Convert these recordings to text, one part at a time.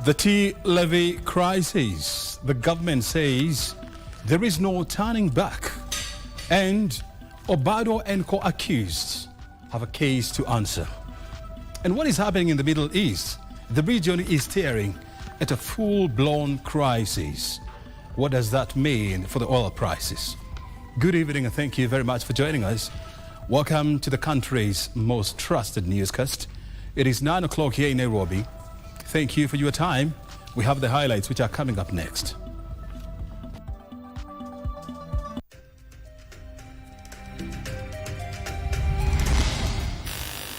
The tea levy crisis. The government says there is no turning back. And Obado and co-accused have a case to answer. And what is happening in the Middle East? The region is staring at a full-blown crisis. What does that mean for the oil prices? Good evening and thank you very much for joining us. Welcome to the country's most trusted newscast. It is 9 o'clock here in Nairobi. Thank you for your time. We have the highlights which are coming up next.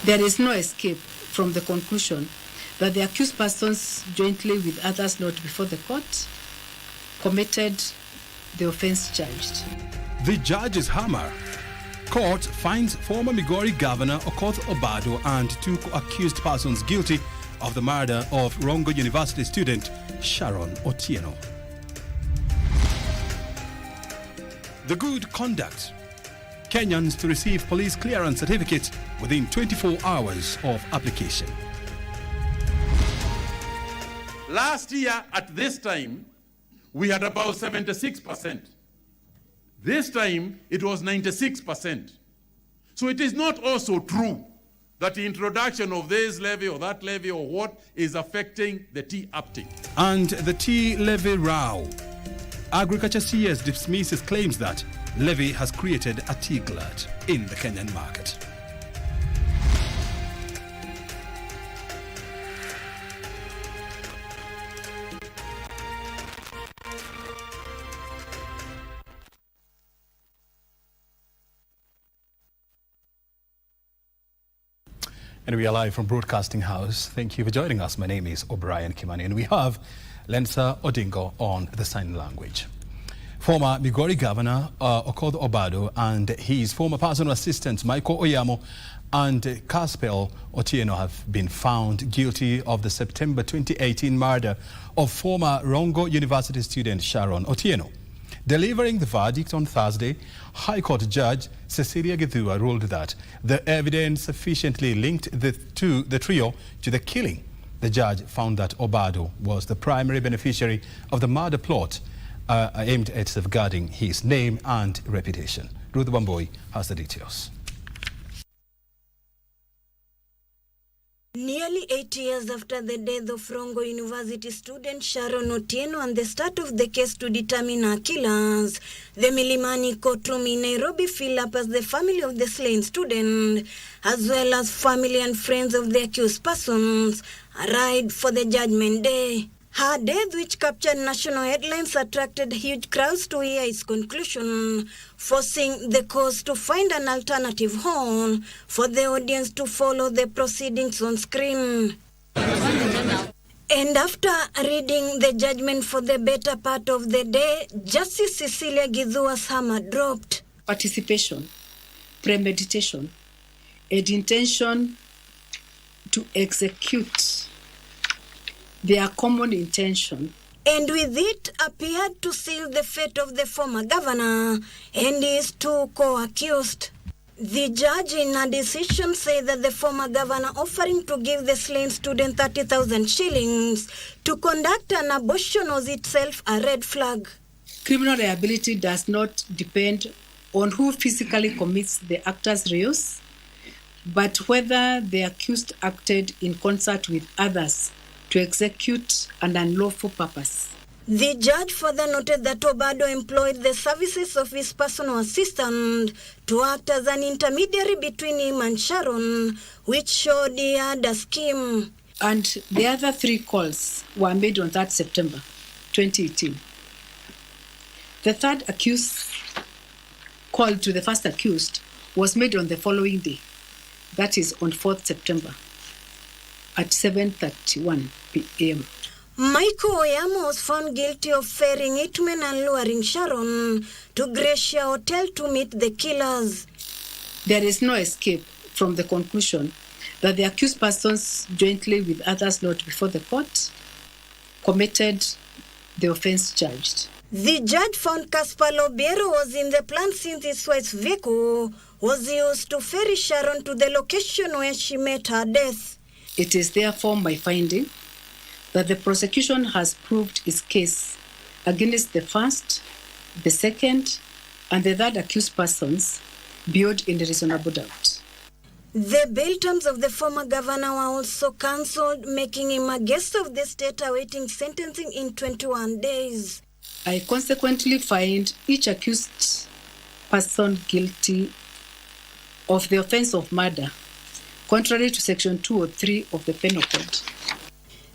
There is no escape from the conclusion that the accused persons, jointly with others not before the court, committed the offense charged. The judge's hammer. Court finds former Migori Governor Okoth Obado and two accused persons guilty of the murder of Rongo University student Sharon Otieno. The good conduct. Kenyans to receive police clearance certificate within 24 hours of application. Last year at this time, we had about 76%. This time, it was 96%. So it is not also true that the introduction of this levy or that levy or what is affecting the tea uptake. And the tea levy row. Agriculture CS dismisses claims that levy has created a tea glut in the Kenyan market. And we are live from Broadcasting House. Thank you for joining us. My name is O'Brien Kimani, and we have Lensa Odingo on the sign language. Former Migori Governor Okoth Obado and his former personal assistant Michael Oyamo and Kaspel Otieno have been found guilty of the September 2018 murder of former Rongo University student Sharon Otieno. Delivering the verdict on Thursday, High Court Judge Cecilia Githua ruled that the evidence sufficiently linked the trio to the killing. The judge found that Obado was the primary beneficiary of the murder plot aimed at safeguarding his name and reputation. Ruth Wamboi has the details. Nearly 8 years after the death of Rongo University student Sharon Otieno and the start of the case to determine her killers, the Milimani courtroom in Nairobi filled up as the family of the slain student, as well as family and friends of the accused persons, arrived for the judgment day. Her death, which captured national headlines, attracted huge crowds to hear its conclusion, forcing the court to find an alternative hall for the audience to follow the proceedings on screen. And after reading the judgment for the better part of the day, Justice Cecilia Githua's hammer dropped. Participation, premeditation, and intention to execute their common intention. And with it appeared to seal the fate of the former governor and his two co-accused. The judge in a decision said that the former governor offering to give the slain student 30,000 shillings to conduct an abortion was itself a red flag. Criminal liability does not depend on who physically commits the actus reus, but whether the accused acted in concert with others to execute an unlawful purpose. The judge further noted that Obado employed the services of his personal assistant to act as an intermediary between him and Sharon, which showed he had a scheme. And the other three calls were made on that September 2018. The third accused call to the first accused was made on the following day, that is on 4th September. At 7:31 p.m. Michael Oyamo was found guilty of fairing hitmen and luring Sharon to Gracia Hotel to meet the killers. There is no escape from the conclusion that the accused persons, jointly with others not before the court, committed the offense charged. The judge found Caspar Lobiero was in the plan since his wife's vehicle was used to ferry Sharon to the location where she met her death. It is therefore my finding that the prosecution has proved its case against the first, the second, and the third accused persons beyond any reasonable doubt. The bail terms of the former governor were also cancelled, making him a guest of the state awaiting sentencing in 21 days. I consequently find each accused person guilty of the offence of murder, contrary to Section 203 of the Penal Code.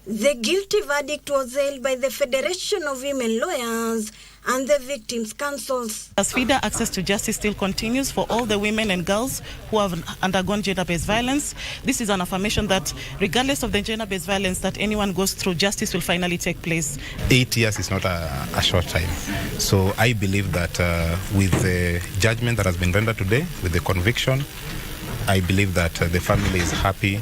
The guilty verdict was held by the Federation of Women Lawyers and the Victims' Councils. As FIDA, access to justice still continues for all the women and girls who have undergone gender-based violence. This is an affirmation that regardless of the gender-based violence that anyone goes through, justice will finally take place. 8 years is not a short time. So I believe that with the judgment that has been rendered today, with the conviction, I believe that the family is happy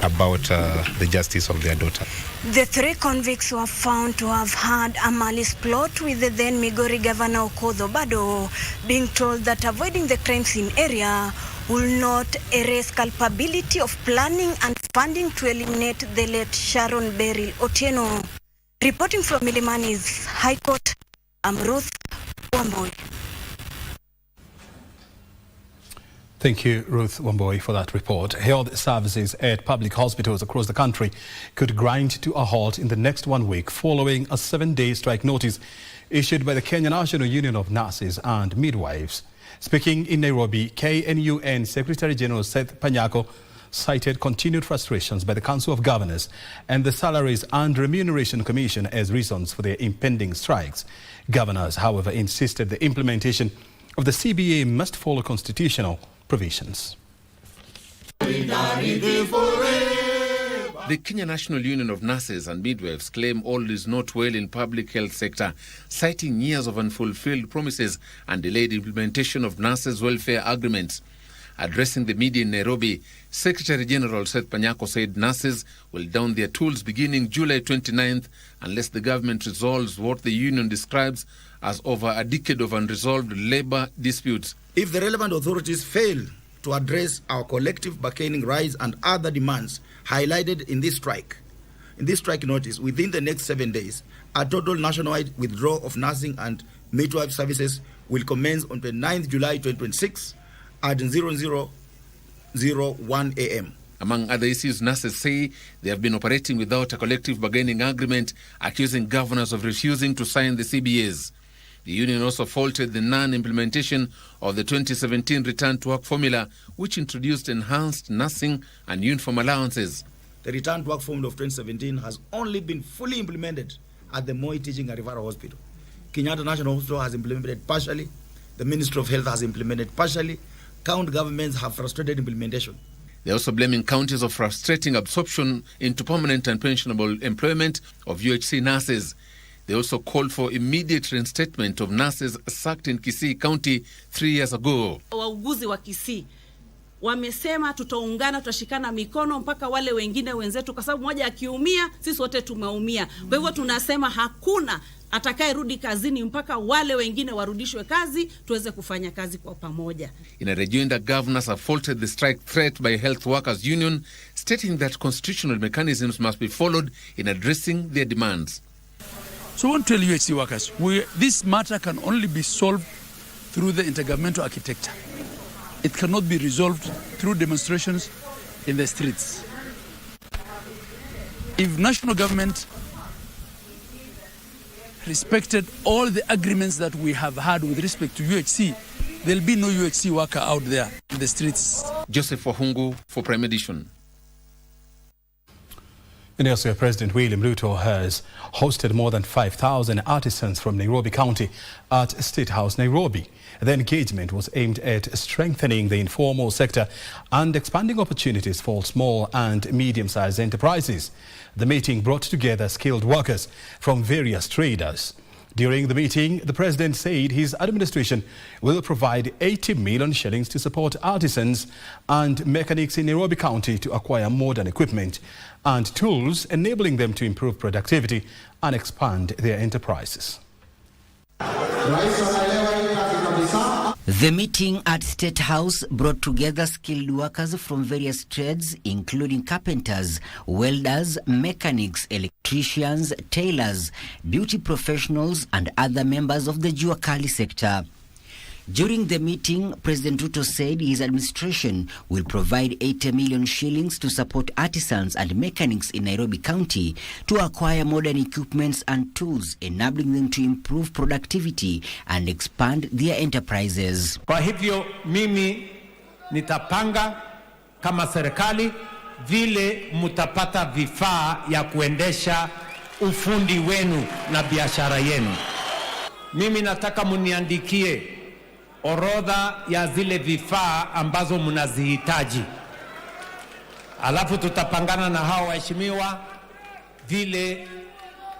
about the justice of their daughter. The three convicts were found to have had a malice plot, with the then Migori Governor Okoth Obado being told that avoiding the crime scene area will not erase culpability of planning and funding to eliminate the late Sharon Beryl Otieno. Reporting from Milimani's High Court, I'm Ruth Wamboi. Thank you, Ruth Wamboi, for that report. Health services at public hospitals across the country could grind to a halt in the next 1 week following a 7-day strike notice issued by the Kenya National Union of Nurses and Midwives. Speaking in Nairobi, KNUN Secretary General Seth Panyako cited continued frustrations by the Council of Governors and the Salaries and Remuneration Commission as reasons for their impending strikes. Governors, however, insisted the implementation of the CBA must follow constitutional provisions. The Kenya National Union of Nurses and Midwives claim all is not well in public health sector, citing years of unfulfilled promises and delayed implementation of nurses' welfare agreements. Addressing the media in Nairobi, Secretary General Seth Panyako said nurses will down their tools beginning July 29th unless the government resolves what the union describes as over a decade of unresolved labour disputes. If the relevant authorities fail to address our collective bargaining rights and other demands highlighted in this strike notice within the next 7 days, a total nationwide withdrawal of nursing and midwife services will commence on the 9th July 2026 at 00:01 a.m. Among other issues, nurses say they have been operating without a collective bargaining agreement, accusing governors of refusing to sign the CBAs. The union also faulted the non-implementation of the 2017 Return to Work formula, which introduced enhanced nursing and uniform allowances. The Return to Work formula of 2017 has only been fully implemented at the Moi Teaching and Referral Hospital. Kenyatta National Hospital has implemented partially. The Ministry of Health has implemented partially. County governments have frustrated implementation. They're also blaming counties of frustrating absorption into permanent and pensionable employment of UHC nurses. They also called for immediate reinstatement of nurses sacked in Kisii County 3 years ago. Wauguzi wa Kisii wamesema tutaungana, tutashikana mikono mpaka wale wengine wenzetu, kwa sababu mmoja akiumia sisi wote tumeumia. Kwa hivyo tunasema hakuna atakayerudi kazini mpaka wale wengine warudishwe kazi, tuweze kufanya kazi kwa pamoja. In a rejoinder, governors have faulted the strike threat by Health Workers Union, stating that constitutional mechanisms must be followed in addressing their demands. So I want to tell UHC workers, this matter can only be solved through the intergovernmental architecture. It cannot be resolved through demonstrations in the streets. If national government respected all the agreements that we have had with respect to UHC, there'll be no UHC worker out there in the streets. Joseph Wahungu for Prime Edition. And elsewhere, President William Ruto has hosted more than 5,000 artisans from Nairobi County at State House, Nairobi. The engagement was aimed at strengthening the informal sector and expanding opportunities for small and medium-sized enterprises. The meeting brought together skilled workers from various traders. During the meeting, the president said his administration will provide 80 million shillings to support artisans and mechanics in Nairobi County to acquire modern equipment and tools, enabling them to improve productivity and expand their enterprises. The meeting at State House brought together skilled workers from various trades, including carpenters, welders, mechanics, electricians, electricians, tailors, beauty professionals, and other members of the Jua Kali sector. During the meeting, President Ruto said his administration will provide 80 million shillings to support artisans and mechanics in Nairobi County to acquire modern equipments and tools, enabling them to improve productivity and expand their enterprises. Kwa hivyo mimi nitapanga kama serikali vile mutapata vifaa ya kuendesha ufundi wenu na biashara yenu. Mimi nataka muniandikie orodha ya zile vifaa ambazo mnazihitaji. Alafu tutapangana na hao waheshimiwa vile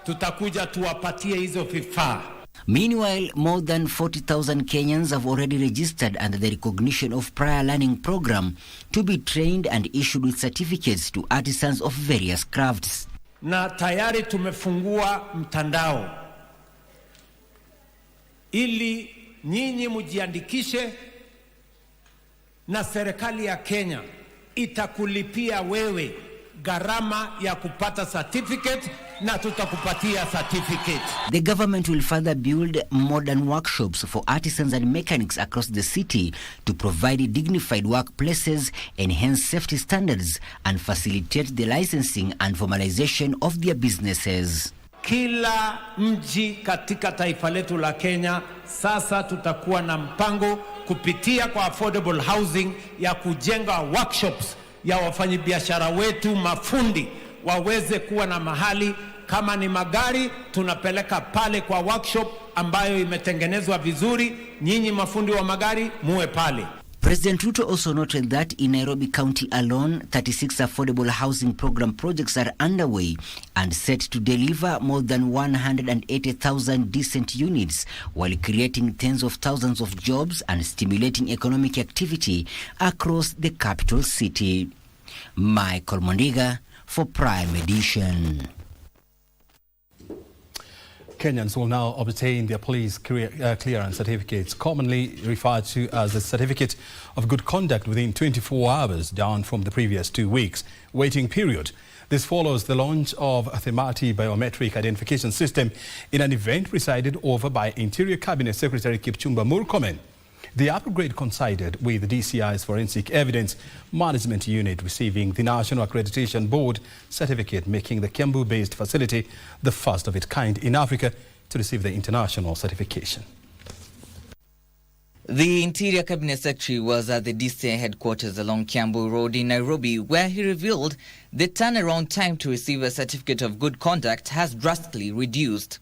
tutakuja tuwapatie hizo vifaa. Meanwhile, more than 40,000 Kenyans have already registered under the recognition of prior learning program to be trained and issued with certificates to artisans of various crafts. Na tayari tumefungua mtandao ili nyinyi mujiandikishe, na serikali ya Kenya itakulipia wewe gharama ya kupata certificate na tutakupatia certificate. The government will further build modern workshops for artisans and mechanics across the city to provide dignified workplaces, enhance safety standards, and facilitate the licensing and formalization of their businesses. Kila mji katika taifa letu la Kenya sasa tutakuwa na mpango kupitia kwa affordable housing ya kujenga workshops ya wafanyabiashara wetu mafundi waweze kuwa na mahali. Kama ni magari tunapeleka pale kwa workshop ambayo imetengenezwa vizuri, nyinyi mafundi wa magari muwe pale. President Ruto also noted that in Nairobi County alone, 36 affordable housing program projects are underway and set to deliver more than 180,000 decent units, while creating tens of thousands of jobs and stimulating economic activity across the capital city. Michael Mondiga for Prime Edition. Kenyans will now obtain their police clearance certificates, commonly referred to as a certificate of good conduct, within 24 hours, down from the previous 2 weeks waiting period. This follows the launch of a thematic biometric identification system in an event presided over by Interior Cabinet Secretary Kipchumba Murkomen. The upgrade coincided with the DCI's Forensic Evidence Management Unit receiving the National Accreditation Board certificate, making the Kiambu-based facility the first of its kind in Africa to receive the international certification. The Interior Cabinet Secretary was at the DCI headquarters along Kiambu Road in Nairobi, where he revealed the turnaround time to receive a certificate of good conduct has drastically reduced.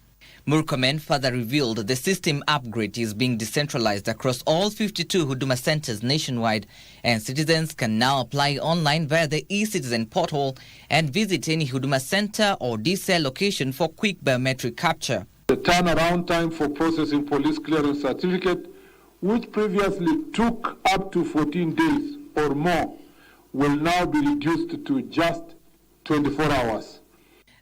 Murkomen further revealed the system upgrade is being decentralized across all 52 Huduma centers nationwide, and citizens can now apply online via the e-Citizen portal and visit any Huduma center or DCI location for quick biometric capture. The turnaround time for processing police clearance certificate, which previously took up to 14 days or more, will now be reduced to just 24 hours.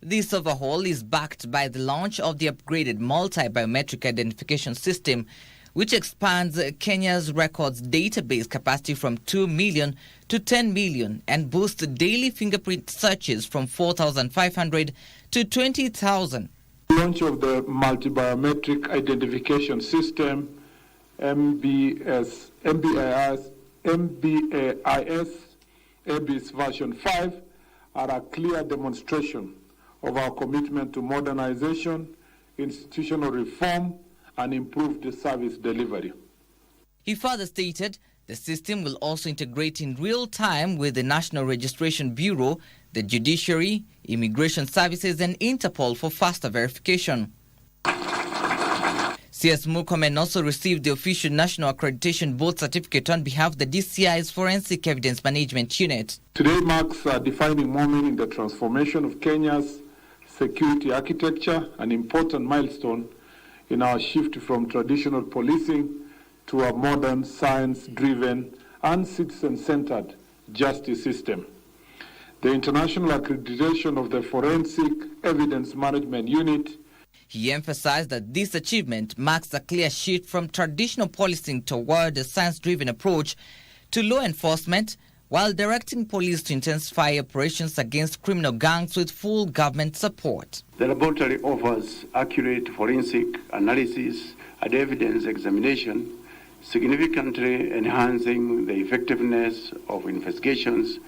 This overhaul is backed by the launch of the upgraded multi-biometric identification system, which expands Kenya's records database capacity from 2 million to 10 million and boosts daily fingerprint searches from 4,500 to 20,000. Launch of the multi-biometric identification system, MBIS version 5, are a clear demonstration of our commitment to modernization, institutional reform, and improved service delivery. He further stated the system will also integrate in real time with the National Registration Bureau, the Judiciary, Immigration Services, and Interpol for faster verification. CS Murkomen also received the official National Accreditation Board certificate on behalf of the DCI's Forensic Evidence Management Unit. Today marks a defining moment in the transformation of Kenya's security architecture, an important milestone in our shift from traditional policing to a modern, science-driven and citizen-centered justice system. The international accreditation of the Forensic Evidence Management Unit. He emphasized that this achievement marks a clear shift from traditional policing toward a science-driven approach to law enforcement, while directing police to intensify operations against criminal gangs with full government support. The laboratory offers accurate forensic analysis and evidence examination, significantly enhancing the effectiveness of investigations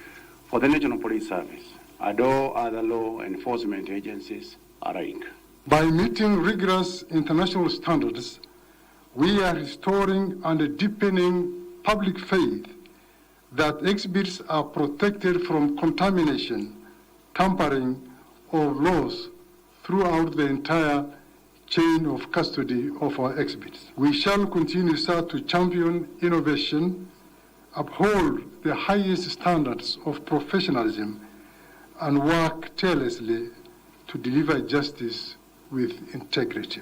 for the National Police Service and all other law enforcement agencies alike. By meeting rigorous international standards, we are restoring and deepening public faith that exhibits are protected from contamination, tampering, or loss throughout the entire chain of custody of our exhibits. We shall continue, sir, to champion innovation, uphold the highest standards of professionalism, and work tirelessly to deliver justice with integrity.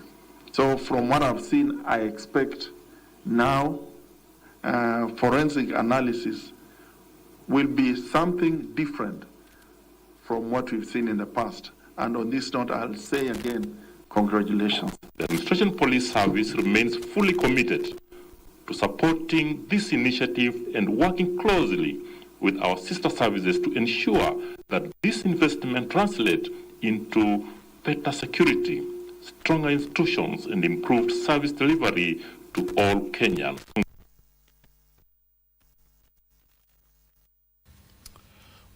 So from what I've seen, I expect now forensic analysis will be something different from what we've seen in the past. And on this note, I'll say again, congratulations. The Administration Police Service remains fully committed to supporting this initiative and working closely with our sister services to ensure that this investment translates into better security, stronger institutions, and improved service delivery to all Kenyans.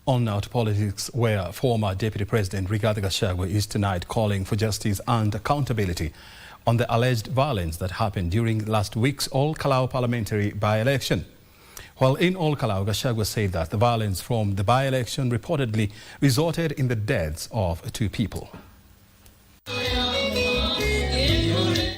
On now to politics, where former Deputy President Rigathi Gachagua is tonight calling for justice and accountability on the alleged violence that happened during last week's Ol-Kalou parliamentary by-election. While in Ol-Kalou, Gachagua said that the violence from the by-election reportedly resulted in the deaths of 2 people.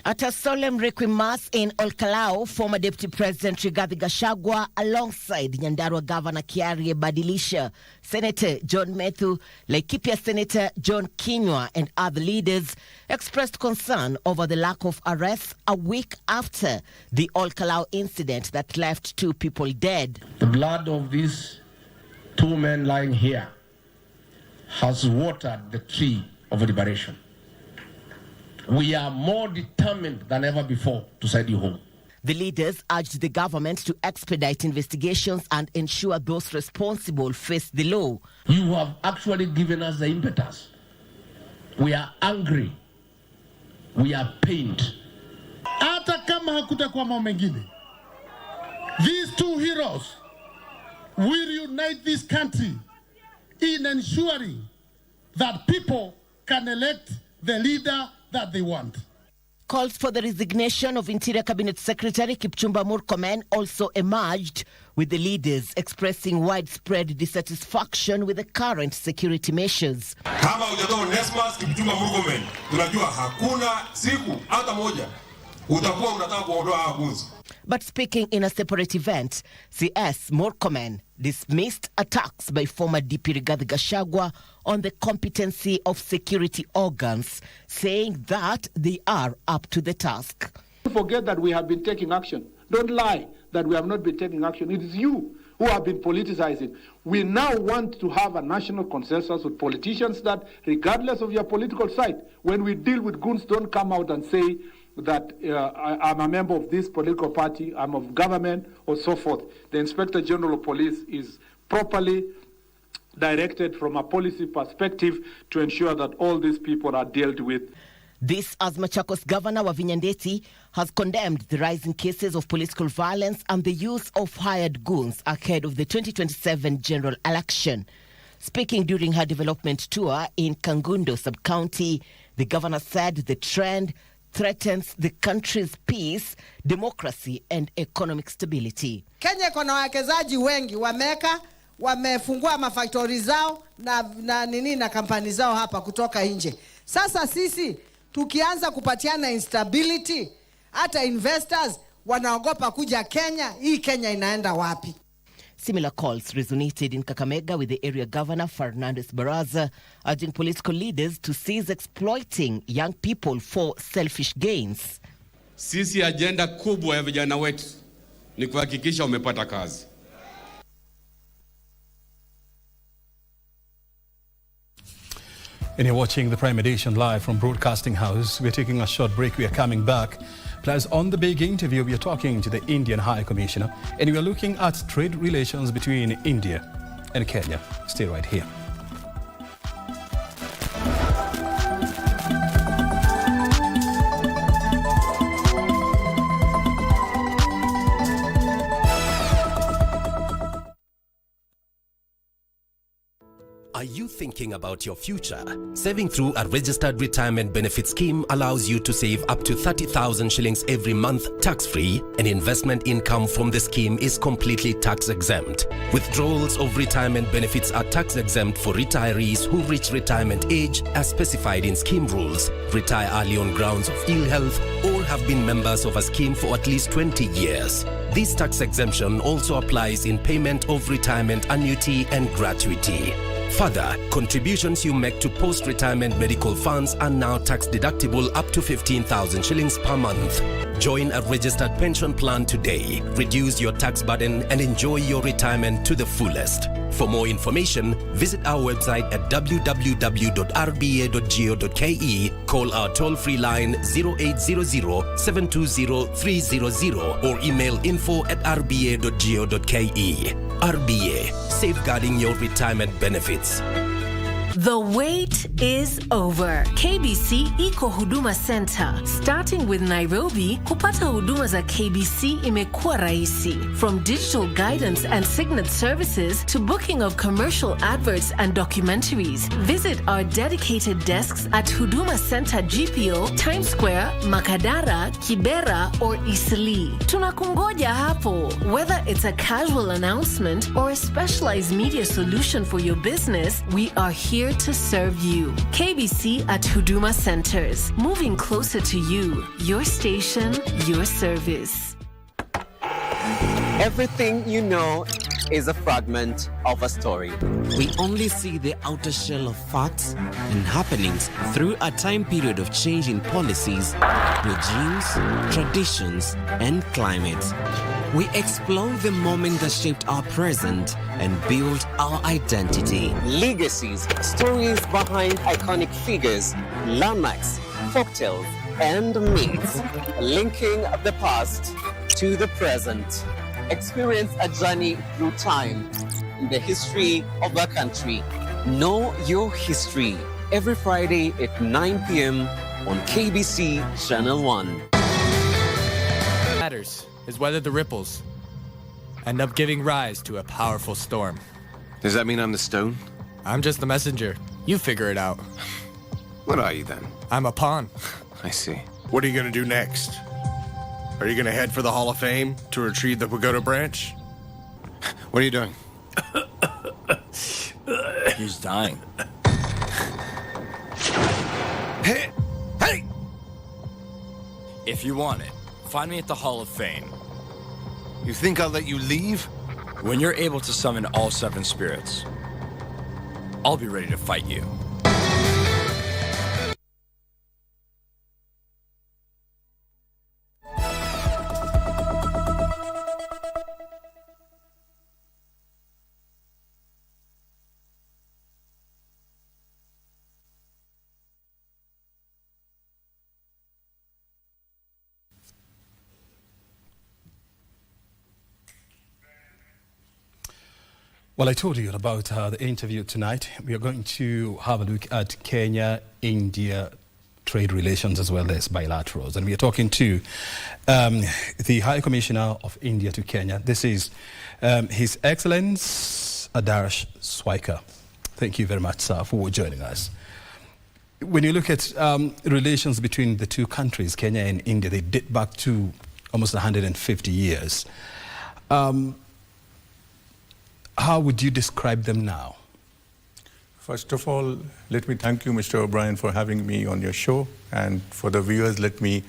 At a solemn requiem mass in Ol-Kalou, former Deputy President Rigathi Gachagua, alongside Nyandarua Governor Kiarie Badilisha, Senator John Methu, Laikipia Senator John Kinyua, and other leaders, expressed concern over the lack of arrests a week after the Ol-Kalou incident that left 2 people dead. The blood of these 2 men lying here has watered the tree of liberation. We are more determined than ever before to send you home. The leaders urged the government to expedite investigations and ensure those responsible face the law. You have actually given us the impetus. We are angry. We are pained. Hata kama hakutakuwa mambo mengine, these 2 heroes will unite this country in ensuring that people can elect the leader that they want. Calls for the resignation of Interior Cabinet Secretary Kipchumba Murkomen also emerged, with the leaders expressing widespread dissatisfaction with the current security measures. Kama hujatoa Onesmus Kipchumba Murkomen, tunajua hakuna siku hata moja utakuwa unataka kuondoa abuzi. But speaking in a separate event, CS Murkomen dismissed attacks by former DP Rigathi Gachagua on the competency of security organs, saying that they are up to the task. Don't forget that we have been taking action. Don't lie that we have not been taking action. It is you who have been politicizing. We now want to have a national consensus with politicians that, regardless of your political side, when we deal with goons, don't come out and say that I'm a member of this political party, I'm of government, or so forth. The Inspector General of Police is properly directed from a policy perspective to ensure that all these people are dealt with. This as Machakos Governor Wavinya Ndeti has condemned the rising cases of political violence and the use of hired goons ahead of the 2027 general election. Speaking during her development tour in Kangundo sub-county, the governor said the trend threatens the country's peace, democracy and economic stability. Kenya kuna wawekezaji wengi wamefungua mafaktori zao na kampani zao hapa kutoka nje. Sasa sisi tukianza kupatiana instability, hata investors wanaogopa kuja Kenya. Hii Kenya inaenda wapi? Similar calls resonated in Kakamega, with the area governor Fernandes Baraza urging political leaders to cease exploiting young people for selfish gains. Sisi agenda kubwa ya vijana wetu ni kuhakikisha umepata kazi. And you're watching the Prime Edition live from Broadcasting House. We're taking a short break. We are coming back Plus, on the big interview, we are talking to the Indian High Commissioner, and we are looking at trade relations between India and Kenya. Stay right here. Are you thinking about your future? Saving through a registered retirement benefit scheme allows you to save up to 30,000 shillings every month tax-free, and investment income from the scheme is completely tax-exempt. Withdrawals of retirement benefits are tax-exempt for retirees who reach retirement age as specified in scheme rules, retire early on grounds of ill health, or have been members of a scheme for at least 20 years. This tax exemption also applies in payment of retirement annuity and gratuity. Further, contributions you make to post-retirement medical funds are now tax-deductible up to 15,000 shillings per month. Join a registered pension plan today. Reduce your tax burden and enjoy your retirement to the fullest. For more information, visit our website at www.rba.go.ke, call our toll-free line 0800-720-300 or email info@rba.go.ke. RBA, safeguarding your retirement benefits. The wait is over. KBC Iko Huduma Center. Starting with Nairobi, kupata huduma za KBC imekuwa rahisi. From digital guidance and signet services to booking of commercial adverts and documentaries. Visit our dedicated desks at Huduma Center GPO, Times Square, Makadara, Kibera, or Eastleigh. Tunakungoja hapo. Whether it's a casual announcement or a specialized media solution for your business, we are here to serve you. KBC at Huduma Centers, moving closer to you. Your station, your service. Everything you know is a fragment of a story. We only see the outer shell of facts and happenings through a time period of change in policies, regimes, traditions, and climate. We explore the moment that shaped our present and built our identity. Legacies, stories behind iconic figures, landmarks, folktales, and myths, linking the past to the present. Experience a journey through time in the history of our country. Know your history every Friday at 9 p.m. on KBC Channel 1. Matters is whether the ripples end up giving rise to a powerful storm. Does that mean I'm the stone? I'm just the messenger. You figure it out. What are you then? I'm a pawn. I see. What are you going to do next? Are you going to head for the Hall of Fame to retrieve the pagoda branch? What are you doing? He's dying. Hey! Hey! If you want it, find me at the Hall of Fame. You think I'll let you leave? When you're able to summon all 7 spirits, I'll be ready to fight you. Well, I told you about the interview tonight. We are going to have a look at Kenya-India trade relations as well as bilaterals. And we are talking to the High Commissioner of India to Kenya. This is His Excellence Adarsh Swaikar. Thank you very much, sir, for joining us. When you look at relations between the two countries, Kenya and India, they date back to almost 150 years. How would you describe them now? First of all, let me thank you, Mr. O'Brien, for having me on your show. And for the viewers, let me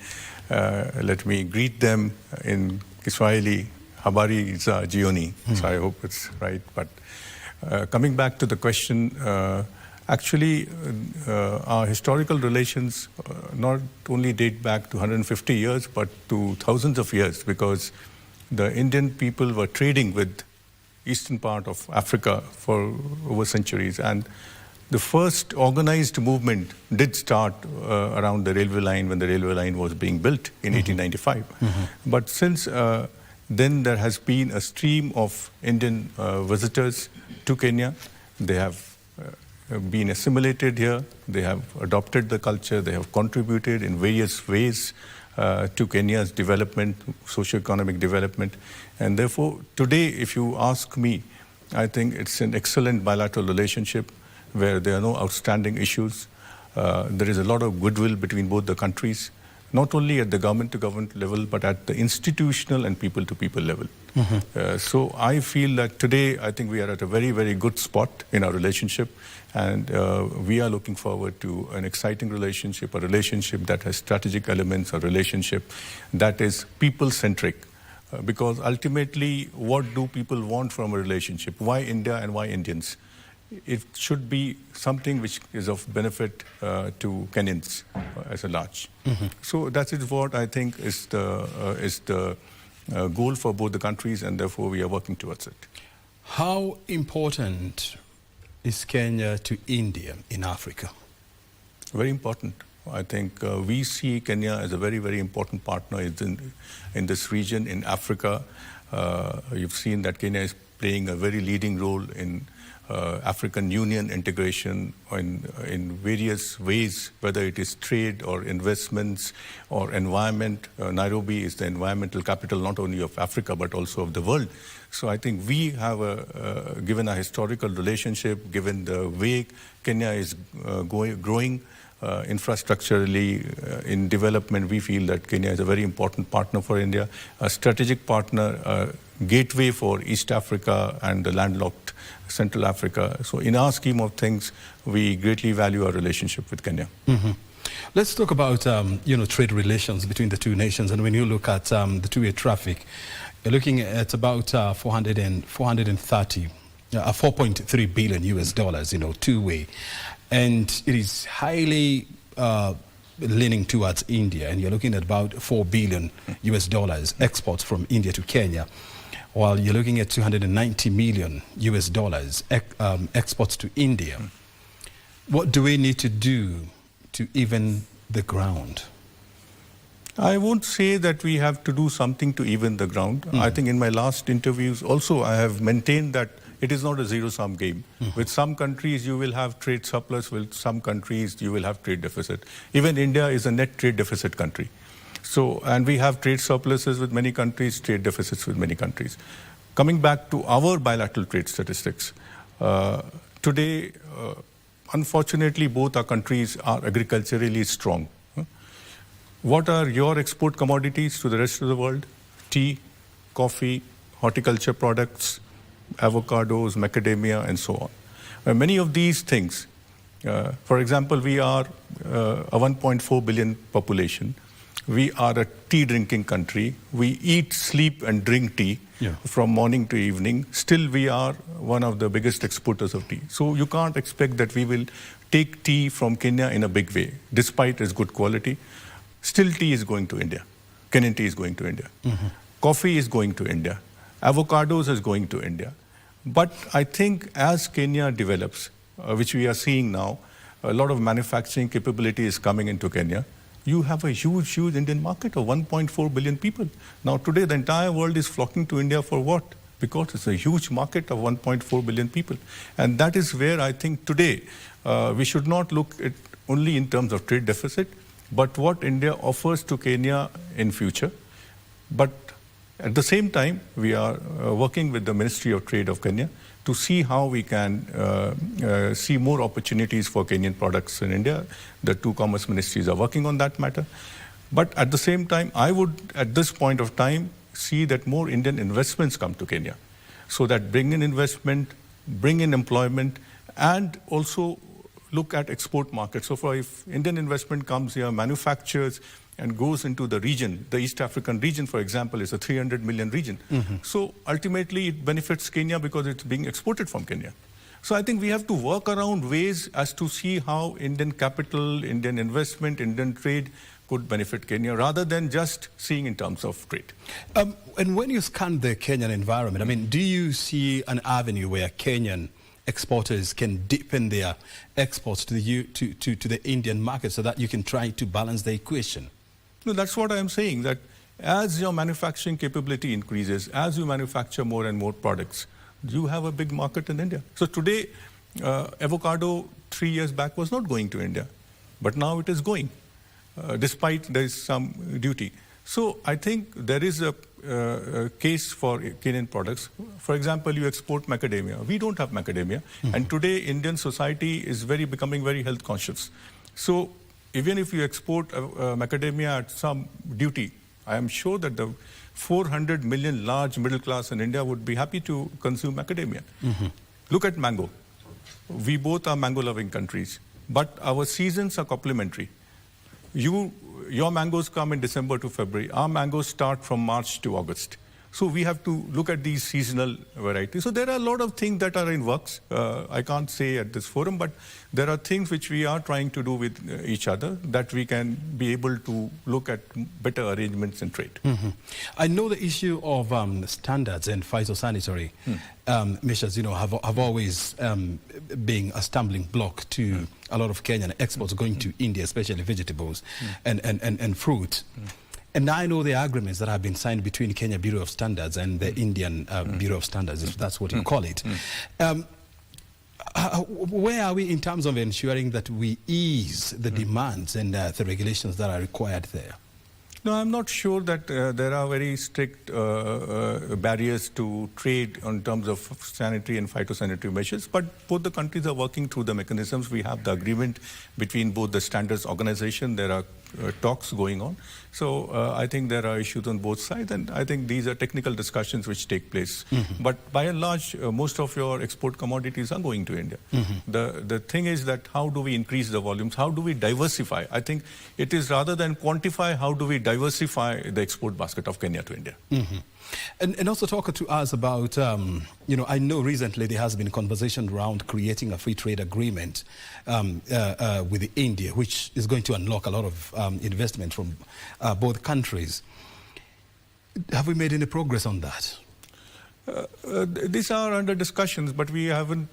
greet them in Kiswahili, Habari za jioni. So I hope it's right. But coming back to the question, actually, our historical relations not only date back to 150 years, but to thousands of years, because the Indian people were trading with eastern part of Africa for over centuries. And the first organized movement did start around the railway line when the railway line was being built in 1895. But since then there has been a stream of Indian visitors to Kenya. They have been assimilated here, they have adopted the culture, they have contributed in various ways to Kenya's development, socio-economic development. And therefore, today, if you ask me, I think it's an excellent bilateral relationship where there are no outstanding issues. There is a lot of goodwill between both the countries, not only at the government-to-government level, but at the institutional and people-to-people level. So I feel that today, I think we are at a very, very good spot in our relationship, and we are looking forward to an exciting relationship, a relationship that has strategic elements, a relationship that is people-centric. Because ultimately, what do people want from a relationship? Why India and why Indians? It should be something which is of benefit to Kenyans as a large. So that is what I think is the goal for both the countries, and therefore we are working towards it. How important is Kenya to India in Africa? Very important. I think we see Kenya as a very, very important partner in this region, in Africa. You've seen that Kenya is playing a very leading role in African Union integration in various ways, whether it is trade or investments or environment. Nairobi is the environmental capital not only of Africa but also of the world. So I think we have, given a historical relationship, given the way Kenya is growing infrastructurally in development, we feel that Kenya is a very important partner for India, a strategic partner, a gateway for East Africa and the landlocked Central Africa. So in our scheme of things, we greatly value our relationship with Kenya. Let's talk about trade relations between the two nations. And when you look at the two-way traffic, you're looking at about 4.3 billion US dollars, two-way. And it is highly leaning towards India. And you're looking at about 4 billion US dollars exports from India to Kenya, while you're looking at 290 million US dollars exports to India. What do we need to do to even the ground? I won't say that we have to do something to even the ground. I think in my last interviews also I have maintained that it is not a zero-sum game. With some countries you will have trade surplus, with some countries you will have trade deficit. Even India is a net trade deficit country. So, and we have trade surpluses with many countries, trade deficits with many countries. Coming back to our bilateral trade statistics, today, unfortunately, both our countries are agriculturally strong. What are your export commodities to the rest of the world? Tea, coffee, horticulture products, avocados, macadamia, and so on. Many of these things, for example, we are a 1.4 billion population. We are a tea-drinking country. We eat, sleep, and drink tea from morning to evening. Still, we are one of the biggest exporters of tea. So you can't expect that we will take tea from Kenya in a big way, despite its good quality. Still, tea is going to India. Kenyan tea is going to India. Coffee is going to India. Avocados is going to India. But I think as Kenya develops, which we are seeing now, a lot of manufacturing capability is coming into Kenya. You have a huge, huge Indian market of 1.4 billion people. Now today the entire world is flocking to India for what? Because it's a huge market of 1.4 billion people. And that is where I think today we should not look at only in terms of trade deficit, but what India offers to Kenya in future. But at the same time, we are working with the Ministry of Trade of Kenya to see how we can see more opportunities for Kenyan products in India. The two commerce ministries are working on that matter. But at the same time, I would, at this point of time, see that more Indian investments come to Kenya, so that bring in investment, bring in employment, and also look at export markets. So if Indian investment comes here, manufactures, and goes into the region, the East African region, for example, is a 300 million region. So ultimately it benefits Kenya because it's being exported from Kenya. So I think we have to work around ways as to see how Indian capital, Indian investment, Indian trade could benefit Kenya rather than just seeing in terms of trade. And when you scan the Kenyan environment, I mean, do you see an avenue where Kenyan exporters can deepen their exports to the Indian market so that you can try to balance the equation? No, that's what I am saying, that as your manufacturing capability increases, as you manufacture more and more products, you have a big market in India. So today, avocado 3 years back was not going to India, but now it is going, despite there is some duty. So I think there is a case for Kenyan products. For example, you export macadamia. We don't have macadamia. And today, Indian society is becoming very health conscious. So even if you export macadamia at some duty, I am sure that the 400 million large middle class in India would be happy to consume macadamia. Look at mango. We both are mango-loving countries, but our seasons are complementary. Your mangoes come in December to February. Our mangoes start from March to August. So we have to look at these seasonal varieties. So there are a lot of things that are in works. I can't say at this forum, but there are things which we are trying to do with each other that we can be able to look at better arrangements in trade. I know the issue of standards and phytosanitary measures, have always been a stumbling block to a lot of Kenyan exports going to India, especially vegetables and fruit. And I know the agreements that have been signed between Kenya Bureau of Standards and the Indian Bureau of Standards, if that's what you call it. Where are we in terms of ensuring that we ease the demands and the regulations that are required there? No, I'm not sure that there are very strict barriers to trade in terms of sanitary and phytosanitary measures, but both the countries are working through the mechanisms. We have the agreement between both the standards organization. There are talks going on. So I think there are issues on both sides, and I think these are technical discussions which take place. But by and large, most of your export commodities are going to India. The thing is that how do we increase the volumes? How do we diversify? I think it is rather than quantify, how do we diversify the export basket of Kenya to India? And also talk to us about, I know recently there has been conversation around creating a free trade agreement with India, which is going to unlock a lot of investment from both countries. Have we made any progress on that? These are under discussions, but we haven't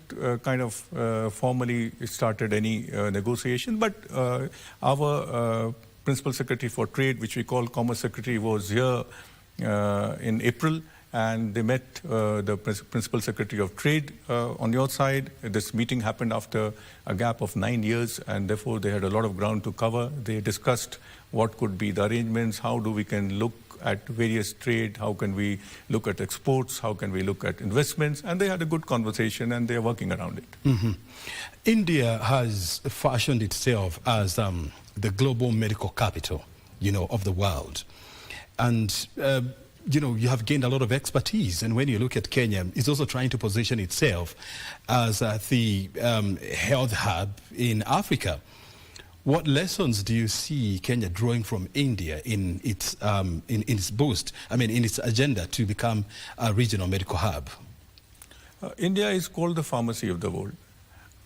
formally started any negotiation. But our Principal Secretary for Trade, which we call Commerce Secretary, was here in April, and they met the Principal Secretary of Trade on your side. This meeting happened after a gap of 9 years, and therefore they had a lot of ground to cover. They discussed what could be the arrangements, how we can look at various trade, how can we look at exports, how can we look at investments, and they had a good conversation and they're working around it. India has fashioned itself as the global medical capital, of the world. And, you have gained a lot of expertise. And when you look at Kenya, it's also trying to position itself as the health hub in Africa. What lessons do you see Kenya drawing from India in its boost, in its agenda to become a regional medical hub? India is called the pharmacy of the world.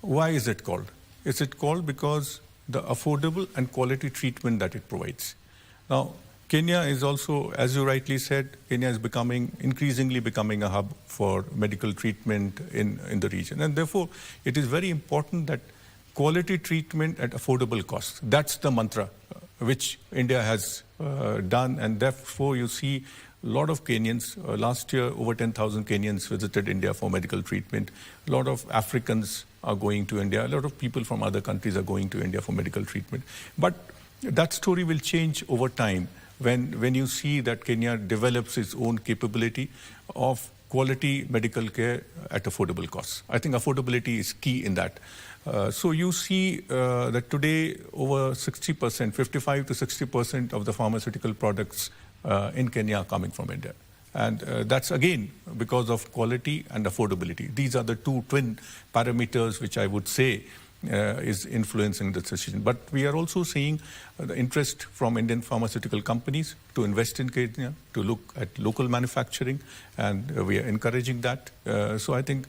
Why is it called? Is it called because the affordable and quality treatment that it provides? Now, Kenya is also, as you rightly said, Kenya is increasingly becoming a hub for medical treatment in the region. And therefore, it is very important that quality treatment at affordable costs. That's the mantra which India has done. And therefore, you see a lot of Kenyans. Last year, over 10,000 Kenyans visited India for medical treatment. A lot of Africans are going to India. A lot of people from other countries are going to India for medical treatment. But that story will change over time when you see that Kenya develops its own capability of quality medical care at affordable costs. I think affordability is key in that. So you see that today over 60%, 55 to 60% of the pharmaceutical products in Kenya are coming from India. And that's again because of quality and affordability. These are the two twin parameters which I would say is influencing the decision. But we are also seeing the interest from Indian pharmaceutical companies to invest in Kenya, to look at local manufacturing, and we are encouraging that. So I think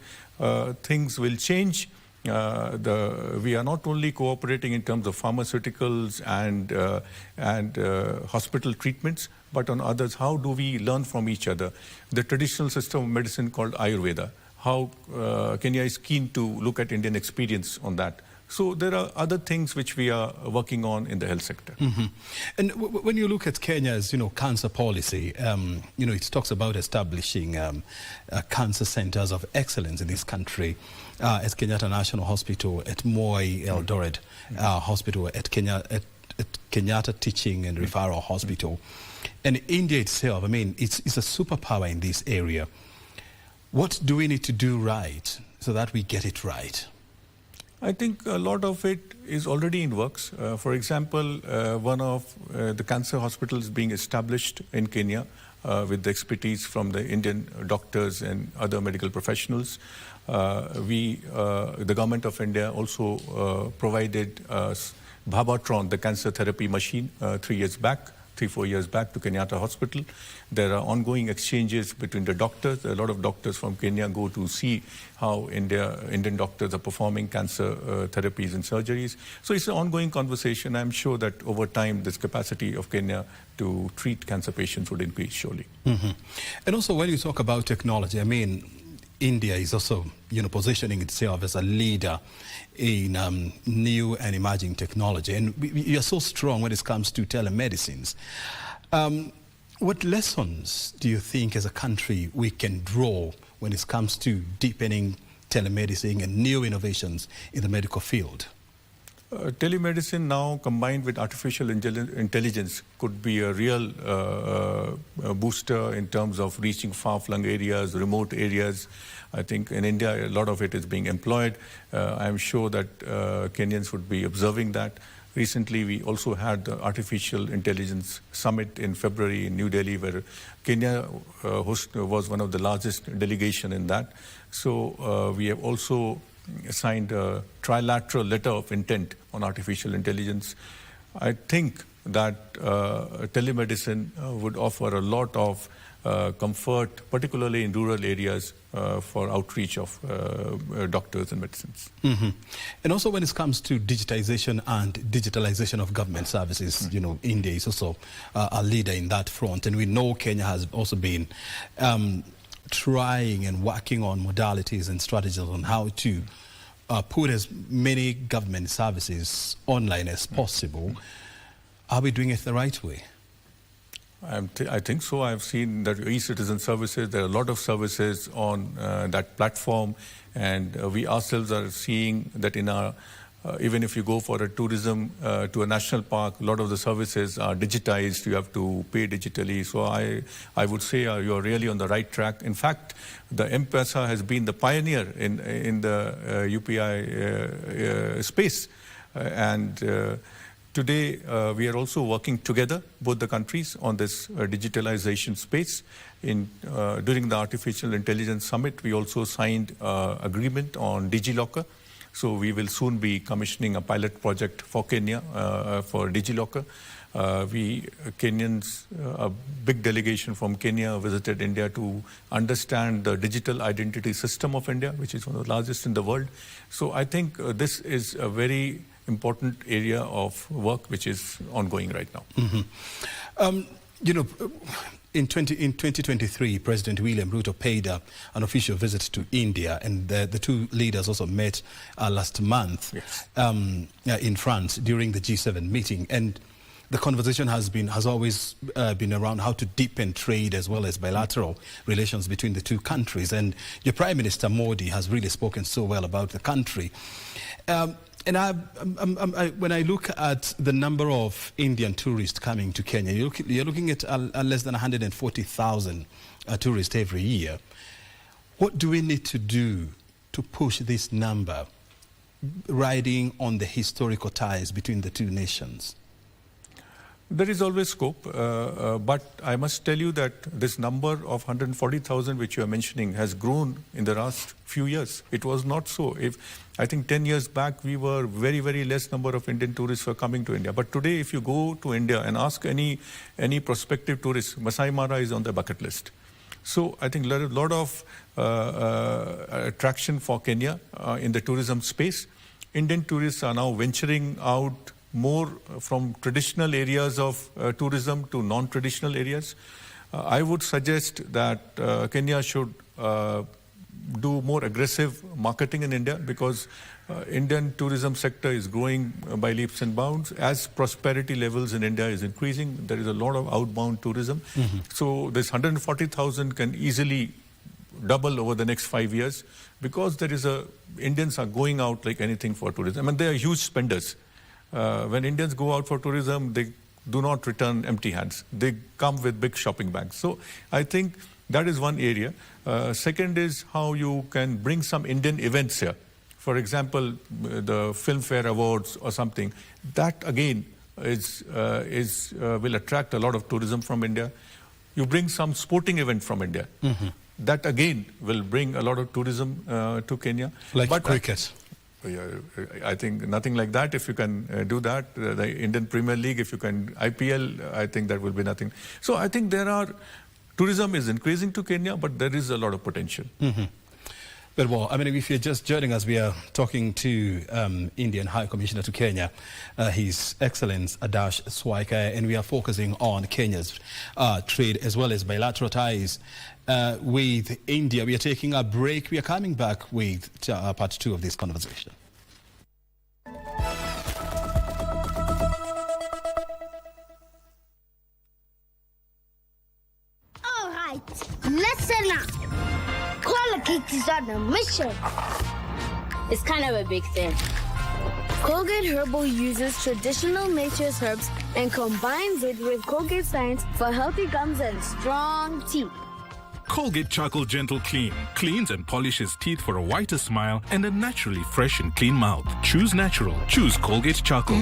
things will change. We are not only cooperating in terms of pharmaceuticals and hospital treatments, but on others, how do we learn from each other? The traditional system of medicine called Ayurveda, how Kenya is keen to look at Indian experience on that. So there are other things which we are working on in the health sector. And when you look at Kenya's, cancer policy, it talks about establishing cancer centers of excellence in this country, at Kenyatta National Hospital, at Moi Eldoret Hospital, at Kenyatta Teaching and Referral Hospital. And India itself, it's a superpower in this area. What do we need to do right so that we get it right? I think a lot of it is already in works. For example, one of the cancer hospitals being established in Kenya with the expertise from the Indian doctors and other medical professionals. The government of India also provided Bhabatron, the cancer therapy machine, 3-4 years back to Kenyatta Hospital. There are ongoing exchanges between the doctors. A lot of doctors from Kenya go to see how Indian doctors are performing cancer therapies and surgeries. So it's an ongoing conversation. I'm sure that over time, this capacity of Kenya to treat cancer patients would increase surely. And also when you talk about technology, India is also, positioning itself as a leader in new and emerging technology. And you are so strong when it comes to telemedicines. What lessons do you think as a country we can draw when it comes to deepening telemedicine and new innovations in the medical field? Telemedicine now combined with artificial intelligence could be a real booster in terms of reaching far-flung areas, remote areas. I think in India, a lot of it is being employed. I'm sure that Kenyans would be observing that. Recently, we also had the Artificial Intelligence Summit in February in New Delhi, where Kenya was one of the largest delegation in that. So we have also signed a trilateral letter of intent on artificial intelligence. I think that telemedicine would offer a lot of comfort, particularly in rural areas, for outreach of doctors and medicines. And also when it comes to digitization and digitalization of government services, India is also a leader in that front. And we know Kenya has also been trying and working on modalities and strategies on how to put as many government services online as possible. Are we doing it the right way? I think so. I've seen that e-citizen services, there are a lot of services on that platform, and we ourselves are seeing that in our even if you go for a tourism to a national park, a lot of the services are digitized. You have to pay digitally. So I would say you are really on the right track. In fact, the M-Pesa has been the pioneer in the UPI space. Today, we are also working together, both the countries, on this digitalization space. During the Artificial Intelligence Summit, we also signed agreement on DigiLocker. So we will soon be commissioning a pilot project for Kenya for DigiLocker. Kenyans, a big delegation from Kenya visited India to understand the digital identity system of India, which is one of the largest in the world. So I think this is a very important area of work which is ongoing right now. In 2023, President William Ruto paid an official visit to India, and the two leaders also met last month in France during the G7 meeting. And the conversation has always been around how to deepen trade as well as bilateral relations between the two countries. And your Prime Minister Modi has really spoken so well about the country. And when I look at the number of Indian tourists coming to Kenya, you're looking at less than 140,000 tourists every year. What do we need to do to push this number, riding on the historical ties between the two nations? There is always scope, but I must tell you that this number of 140,000 which you are mentioning has grown in the last few years. It was not so. I think 10 years back, we were very, very less number of Indian tourists were coming to India. But today, if you go to India and ask any prospective tourist, Masai Mara is on the bucket list. So I think a lot of attraction for Kenya in the tourism space. Indian tourists are now venturing out more from traditional areas of tourism to non-traditional areas. I would suggest that Kenya should do more aggressive marketing in India, because Indian tourism sector is growing by leaps and bounds. As prosperity levels in India is increasing, there is a lot of outbound tourism. So this 140,000 can easily double over the next 5 years, because Indians are going out like anything for tourism. And they are huge spenders. When Indians go out for tourism, they do not return empty hands. They come with big shopping bags. So I think that is one area. Second is how you can bring some Indian events here. For example, the Filmfare Awards or something. That again will attract a lot of tourism from India. You bring some sporting event from India. That again will bring a lot of tourism to Kenya. Like cricket. I think nothing like that. If you can do that, the Indian Premier League, if you can IPL, I think that will be nothing. So I think tourism is increasing to Kenya, but there is a lot of potential. Well, I mean, if you're just joining us, we are talking to Indian High Commissioner to Kenya, His Excellency Adash Swaika, and we are focusing on Kenya's trade as well as bilateral ties with India. We are taking a break. We are coming back with part 2 of this conversation. All right, listen up. Colgate is on a mission. It's kind of a big thing. Colgate Herbal uses traditional nature's herbs and combines it with Colgate Science for healthy gums and strong teeth. Colgate Charcoal Gentle Clean cleans and polishes teeth for a whiter smile and a naturally fresh and clean mouth. Choose natural. Choose Colgate Charcoal.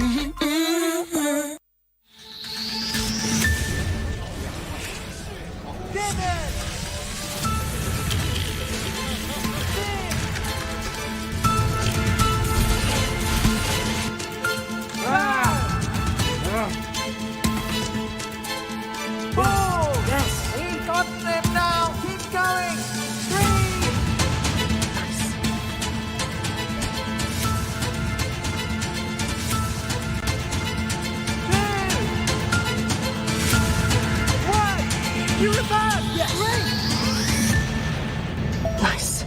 Nice.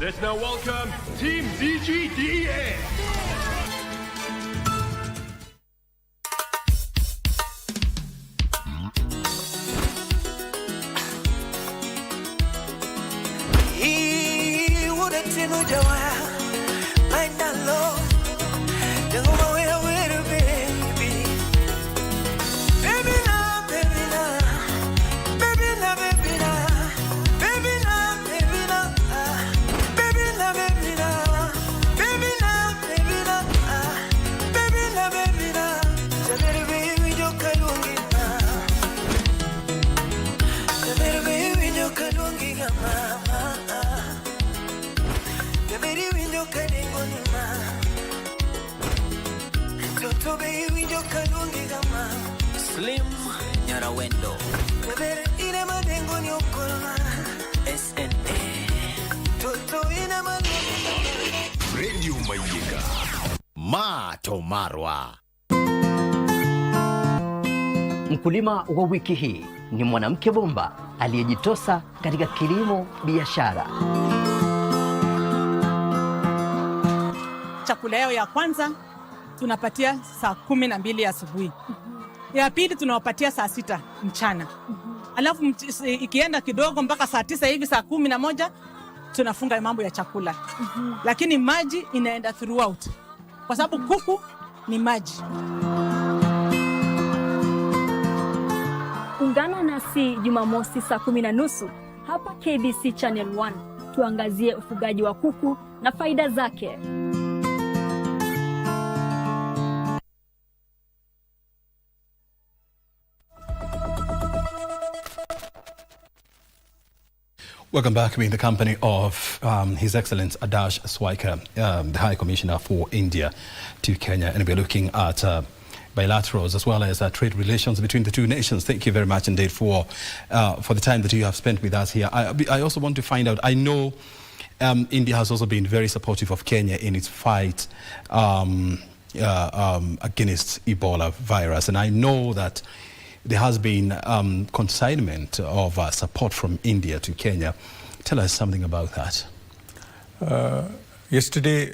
Let's now welcome Team DGDEA. Slim Nyarawendo SNA Radio Mayika Mato Marwa. Mkulima wa wiki hii ni mwanamke bomba aliyejitosa katika kilimo biashara. Chakula yao ya kwanza tunapatia saa 12 asubuhi. Ya pili tunawapatia saa 6 mchana. Alafu ikienda kidogo mpaka saa 9 hivi, saa 11 tunafunga mambo ya chakula. Lakini maji inaenda throughout. Kwa sababu kuku ni maji. Ungana nasi Jumamosi saa 10:30 hapa KBC Channel 1. Tuangazie ufugaji wa kuku na faida zake. Welcome back. We're in the company of His Excellency Adash Swaika, the High Commissioner for India to Kenya, and we're looking at bilaterals as well as trade relations between the two nations. Thank you very much indeed for the time that you have spent with us here. I also want to find out, I know India has also been very supportive of Kenya in its fight against Ebola virus, and I know that there has been consignment of support from India to Kenya Tell us something about that. Yesterday,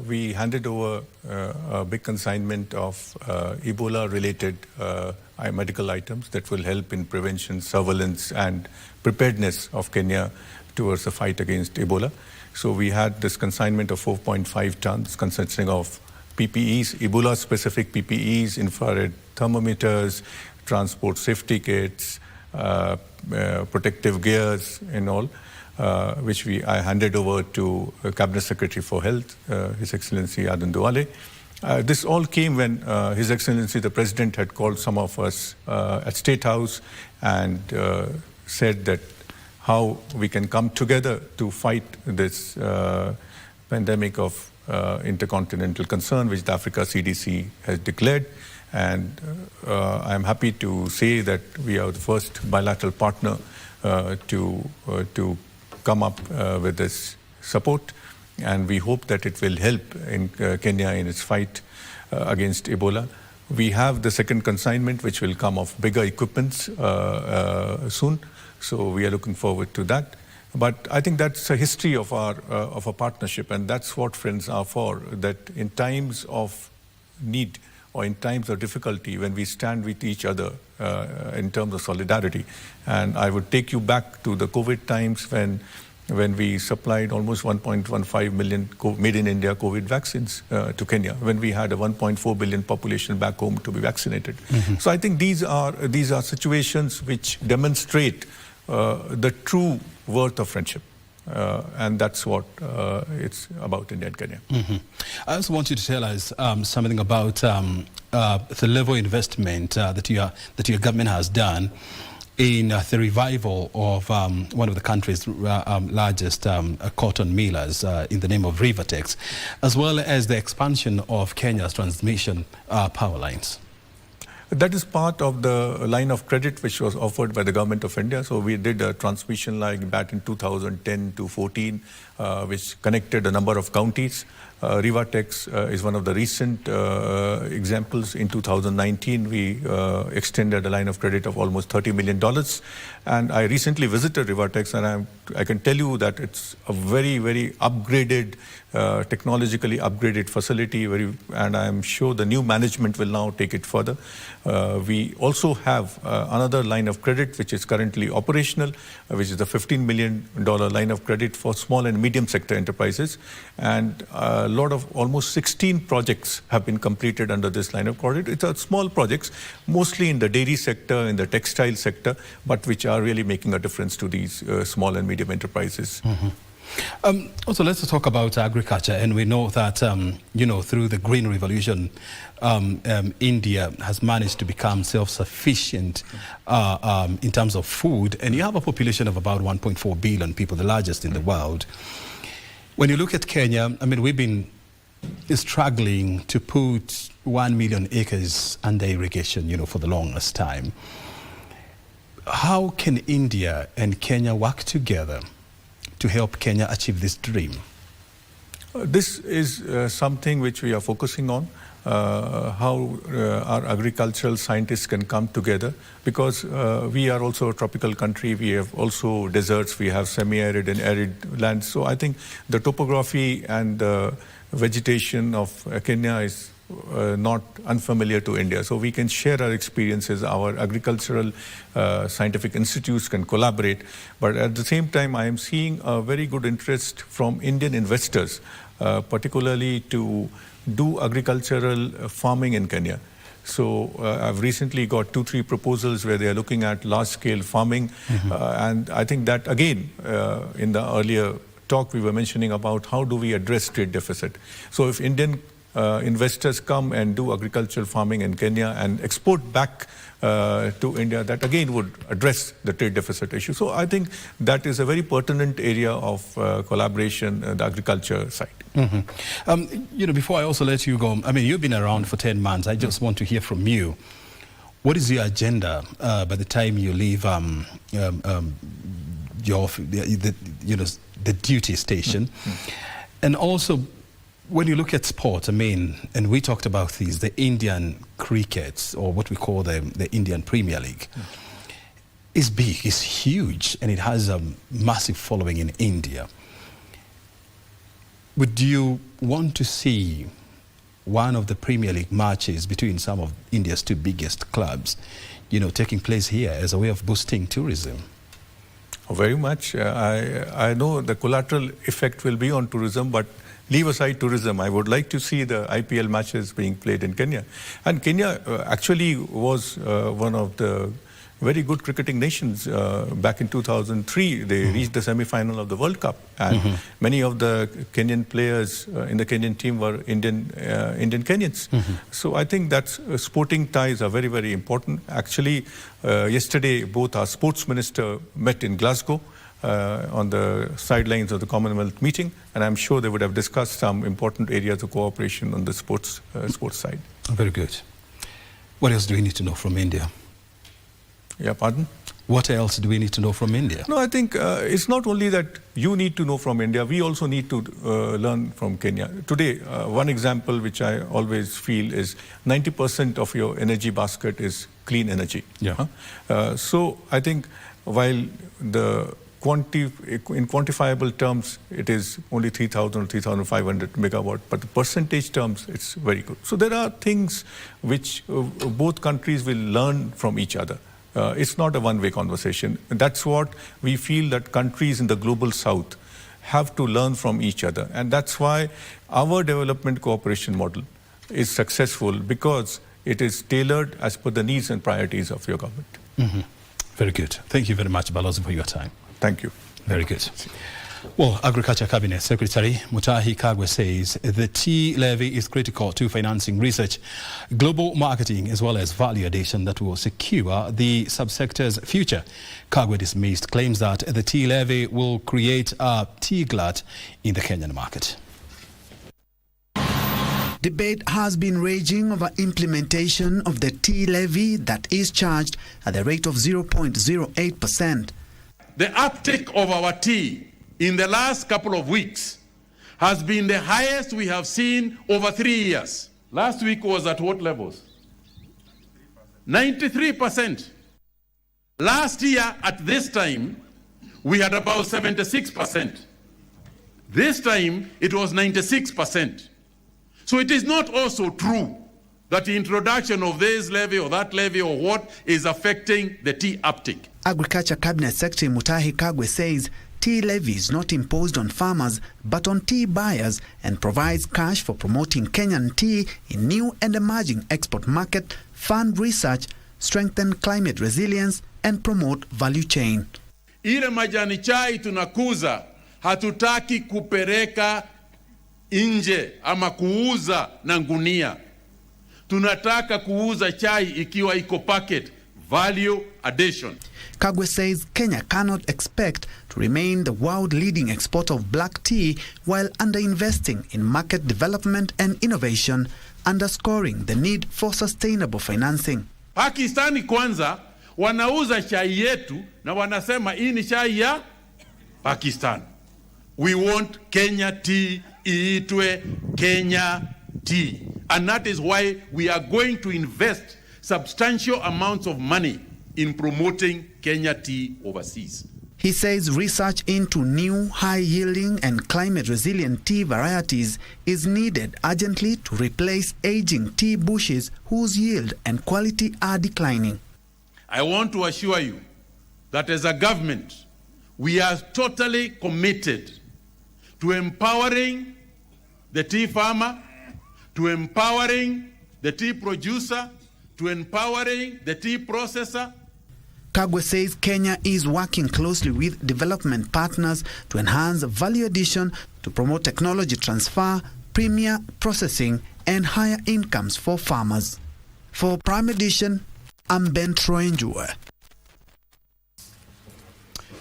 we handed over a big consignment of Ebola-related medical items that will help in prevention, surveillance, and preparedness of Kenya towards the fight against Ebola. So we had this consignment of 4.5 tons consisting of PPEs, Ebola-specific PPEs, infrared thermometers, transport safety kits, protective gears and all, which I handed over to Cabinet Secretary for Health, His Excellency Adan Duale. This all came when His Excellency the President had called some of us at State House and said that how we can come together to fight this pandemic of intercontinental concern, which the Africa CDC has declared. And I'm happy to say that we are the first bilateral partner to come up with this support, and we hope that it will help in Kenya in its fight against Ebola. We have the second consignment, which will come of bigger equipments soon, so we are looking forward to that. But I think that's a history of our partnership, and that's what friends are for, that in times of need or in times of difficulty, when we stand with each other in terms of solidarity. And I would take you back to the COVID times when we supplied almost 1.15 million made in India COVID vaccines to Kenya, when we had a 1.4 billion population back home to be vaccinated. Mm-hmm. So I think these are situations which demonstrate the true worth of friendship. And that's what it's about India and Kenya. Mm-hmm. I also want you to tell us something about the level of investment that your government has done in the revival of one of the country's largest cotton millers in the name of Rivertex, as well as the expansion of Kenya's transmission power lines. That is part of the line of credit which was offered by the Government of India. So we did a transmission line back in 2010 to 14, which connected a number of counties. Rivertex is one of the recent examples. In 2019, we extended a line of credit of almost $30 million. And I recently visited Rivertex, and I can tell you that it's a very, very upgraded, technologically upgraded facility, and I'm sure the new management will now take it further. We also have another line of credit which is currently operational, which is the $15 million line of credit for small and medium sector enterprises. And a lot of almost 16 projects have been completed under this line of credit. It's a small projects, mostly in the dairy sector, in the textile sector, but which are really making a difference to these small and medium enterprises. Mm-hmm. Also, let's talk about agriculture, and we know that through the Green Revolution, India has managed to become self-sufficient in terms of food, and you have a population of about 1.4 billion people, the largest in the world. When you look at Kenya, I mean, we've been struggling to put 1 million acres under irrigation, for the longest time. How can India and Kenya work together to help Kenya achieve this dream? This is something which we are focusing on, how our agricultural scientists can come together, because we are also a tropical country. We have also deserts, we have semi-arid and arid lands. So I think the topography and the vegetation of Kenya is not unfamiliar to India. So we can share our experiences, our agricultural scientific institutes can collaborate. But at the same time, I am seeing a very good interest from Indian investors, particularly to do agricultural farming in Kenya. So I've recently got 2-3 proposals where they are looking at large-scale farming. Mm-hmm. And I think that, again, in the earlier talk, we were mentioning about how do we address trade deficit. So if Indian investors come and do agricultural farming in Kenya and export back to India, that again would address the trade deficit issue. So I think that is a very pertinent area of collaboration, the agriculture side. Mm-hmm. Before I also let you go, I mean, you've been around for 10 months. I just want to hear from you. What is your agenda by the time you leave the duty station? Mm-hmm. And also, when you look at sport, I mean, and we talked about the Indian cricket, or what we call the Indian Premier League. is big, it's huge, and it has a massive following in India. Would you want to see one of the Premier League matches between some of India's two biggest clubs, taking place here as a way of boosting tourism? Very much. I know the collateral effect will be on tourism, but leave aside tourism, I would like to see the IPL matches being played in Kenya. And Kenya actually was one of the very good cricketing nations. Back in 2003, they reached the semi-final of the World Cup. And many of the Kenyan players in the Kenyan team were Indian Kenyans. So I think that sporting ties are very, very important. Actually, yesterday, both our sports minister met in Glasgow on the sidelines of the Commonwealth meeting, and I'm sure they would have discussed some important areas of cooperation on the sports side. Very good. What else do we need to know from India? Yeah, pardon? What else do we need to know from India? No, I think it's not only that you need to know from India, we also need to learn from Kenya. Today, one example which I always feel is 90% of your energy basket is clean energy. Yeah. So I think while in quantifiable terms, it is only 3,000 or 3,500 megawatt, but the percentage terms, it's very good. So there are things which both countries will learn from each other. It's not a one-way conversation. That's what we feel that countries in the global south have to learn from each other. And that's why our development cooperation model is successful, because it is tailored as per the needs and priorities of your government. Very good. Thank you very much, Balozi, for your time. Thank you. Very good. Well, Agriculture Cabinet Secretary Mutahi Kagwe says the tea levy is critical to financing research, global marketing, as well as value addition that will secure the subsector's future. Kagwe dismissed claims that the tea levy will create a tea glut in the Kenyan market. Debate has been raging over implementation of the tea levy that is charged at the rate of 0.08%. The uptake of our tea in the last couple of weeks has been the highest we have seen over 3 years. Last week was at what levels? 93%. Last year at this time, we had about 76%. This time, it was 96%. So it is not also true that the introduction of this levy or that levy or what is affecting the tea uptake. Agriculture Cabinet Secretary Mutahi Kagwe says tea levy is not imposed on farmers but on tea buyers and provides cash for promoting Kenyan tea in new and emerging export market, fund research, strengthen climate resilience and promote value chain. Ile majani chai tunakuza hatutaki kupereka nje ama kuuza na ngunia. Tunataka kuuza chai ikiwa iko packet, value addition. Kagwe says Kenya cannot expect to remain the world-leading exporter of black tea while underinvesting in market development and innovation, underscoring the need for sustainable financing. Pakistani kwanza wanauza chai yetu na wanasema hii ni chai ya Pakistan. We want Kenya tea iitwe Kenya tea. And that is why we are going to invest substantial amounts of money in promoting Kenya tea overseas. He says research into new high-yielding and climate-resilient tea varieties is needed urgently to replace aging tea bushes whose yield and quality are declining. I want to assure you that as a government, we are totally committed to empowering the tea farmer, to empowering the tea producer, to empowering the tea processor. Kagwe says Kenya is working closely with development partners to enhance value addition, to promote technology transfer, premier processing, and higher incomes for farmers. For Prime Edition, I'm Ben Troy Njue.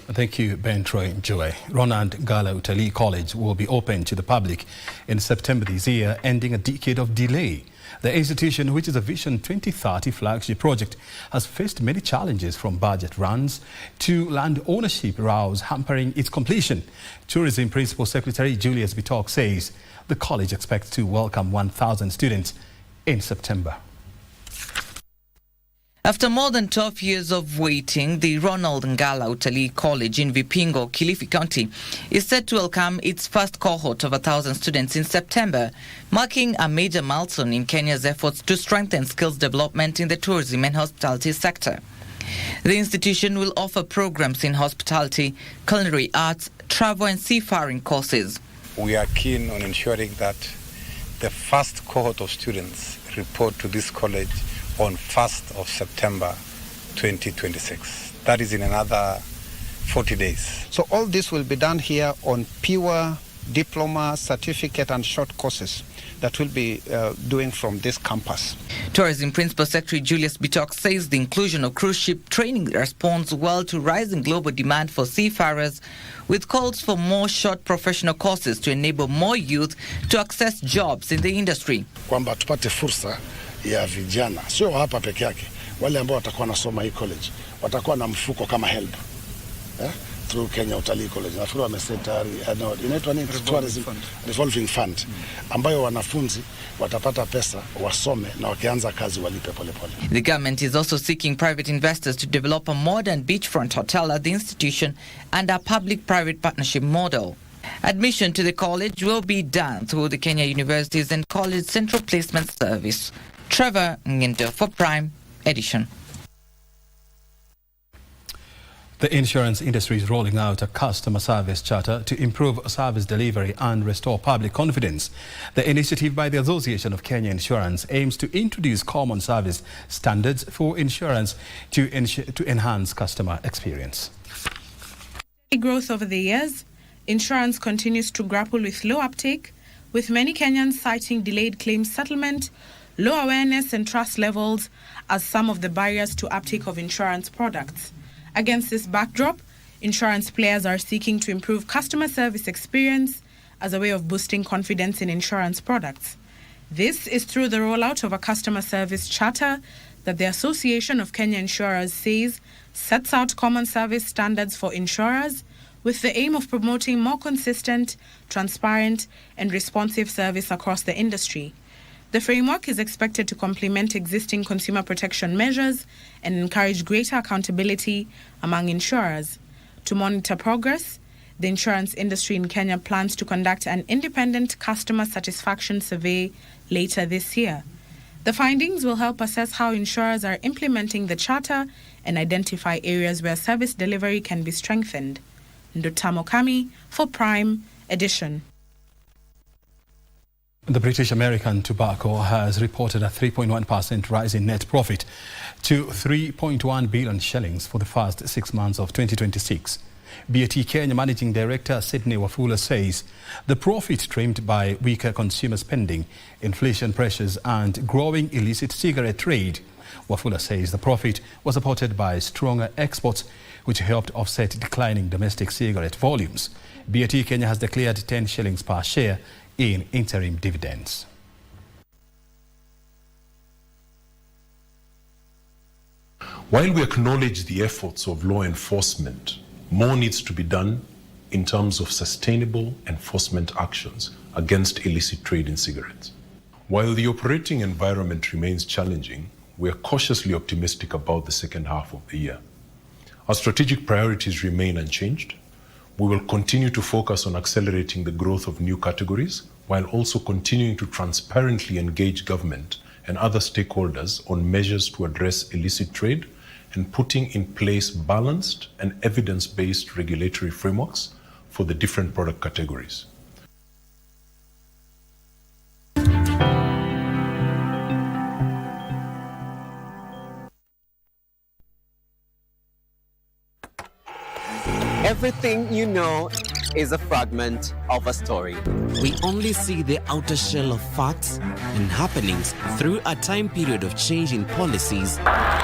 Thank you, Ben Troy Njue. Ronald Gala Utalii College will be open to the public in September this year, ending a decade of delay. The institution, which is a Vision 2030 flagship project, has faced many challenges from budget runs to land ownership rows hampering its completion. Tourism Principal Secretary Julius Bitok says the college expects to welcome 1,000 students in September. After more than 12 years of waiting, the Ronald Ngala Utalii College in Vipingo, Kilifi County, is set to welcome its first cohort of 1,000 students in September, marking a major milestone in Kenya's efforts to strengthen skills development in the tourism and hospitality sector. The institution will offer programs in hospitality, culinary arts, travel and seafaring courses. We are keen on ensuring that the first cohort of students report to this college on 1st of September 2026. That is in another 40 days. So all this will be done here on pure diploma, certificate and short courses that we'll be doing from this campus. Tourism Principal Secretary Julius Bitok says the inclusion of cruise ship training responds well to rising global demand for seafarers, with calls for more short professional courses to enable more youth to access jobs in the industry. Kwamba tupate fursa ya vijana, sio hapa peke yake, wale ambao watakuwa nasoma hii college watakuwa na mfuko kama HELB through Kenya Utalii College. Nafikiri wameseta inaitwa nini, tourism revolving fund, ambayo wanafunzi watapata pesa wasome na wakianza kazi walipe polepole. The government is also seeking private investors to develop a modern beachfront hotel at the institution under a public-private partnership model. Admission to the college will be done through the Kenya Universities and College Central Placement Service. Trevor Nginto for Prime Edition. The insurance industry is rolling out a customer service charter to improve service delivery and restore public confidence. The initiative by the Association of Kenya Insurance aims to introduce common service standards for insurance to enhance customer experience. Growth over the years, insurance continues to grapple with low uptake, with many Kenyans citing delayed claims settlement, low awareness and trust levels as some of the barriers to uptake of insurance products. Against this backdrop, insurance players are seeking to improve customer service experience as a way of boosting confidence in insurance products. This is through the rollout of a customer service charter that the Association of Kenya Insurers says sets out common service standards for insurers with the aim of promoting more consistent, transparent, and responsive service across the industry. The framework is expected to complement existing consumer protection measures and encourage greater accountability among insurers. To monitor progress, the insurance industry in Kenya plans to conduct an independent customer satisfaction survey later this year. The findings will help assess how insurers are implementing the charter and identify areas where service delivery can be strengthened. Ndutamo Kami for Prime Edition. The British American Tobacco has reported a 3.1% rise in net profit to 3.1 billion shillings for the first 6 months of 2026. BAT Kenya Managing Director Sydney Wafula says the profit trimmed by weaker consumer spending, inflation pressures and growing illicit cigarette trade. Wafula says the profit was supported by stronger exports, which helped offset declining domestic cigarette volumes. BAT Kenya has declared 10 shillings per share in interim dividends. While we acknowledge the efforts of law enforcement, more needs to be done in terms of sustainable enforcement actions against illicit trade in cigarettes. While the operating environment remains challenging, we are cautiously optimistic about the second half of the year. Our strategic priorities remain unchanged. We will continue to focus on accelerating the growth of new categories while also continuing to transparently engage government and other stakeholders on measures to address illicit trade and putting in place balanced and evidence-based regulatory frameworks for the different product categories. Everything you know is a fragment of a story. We only see the outer shell of facts and happenings through a time period of change in policies,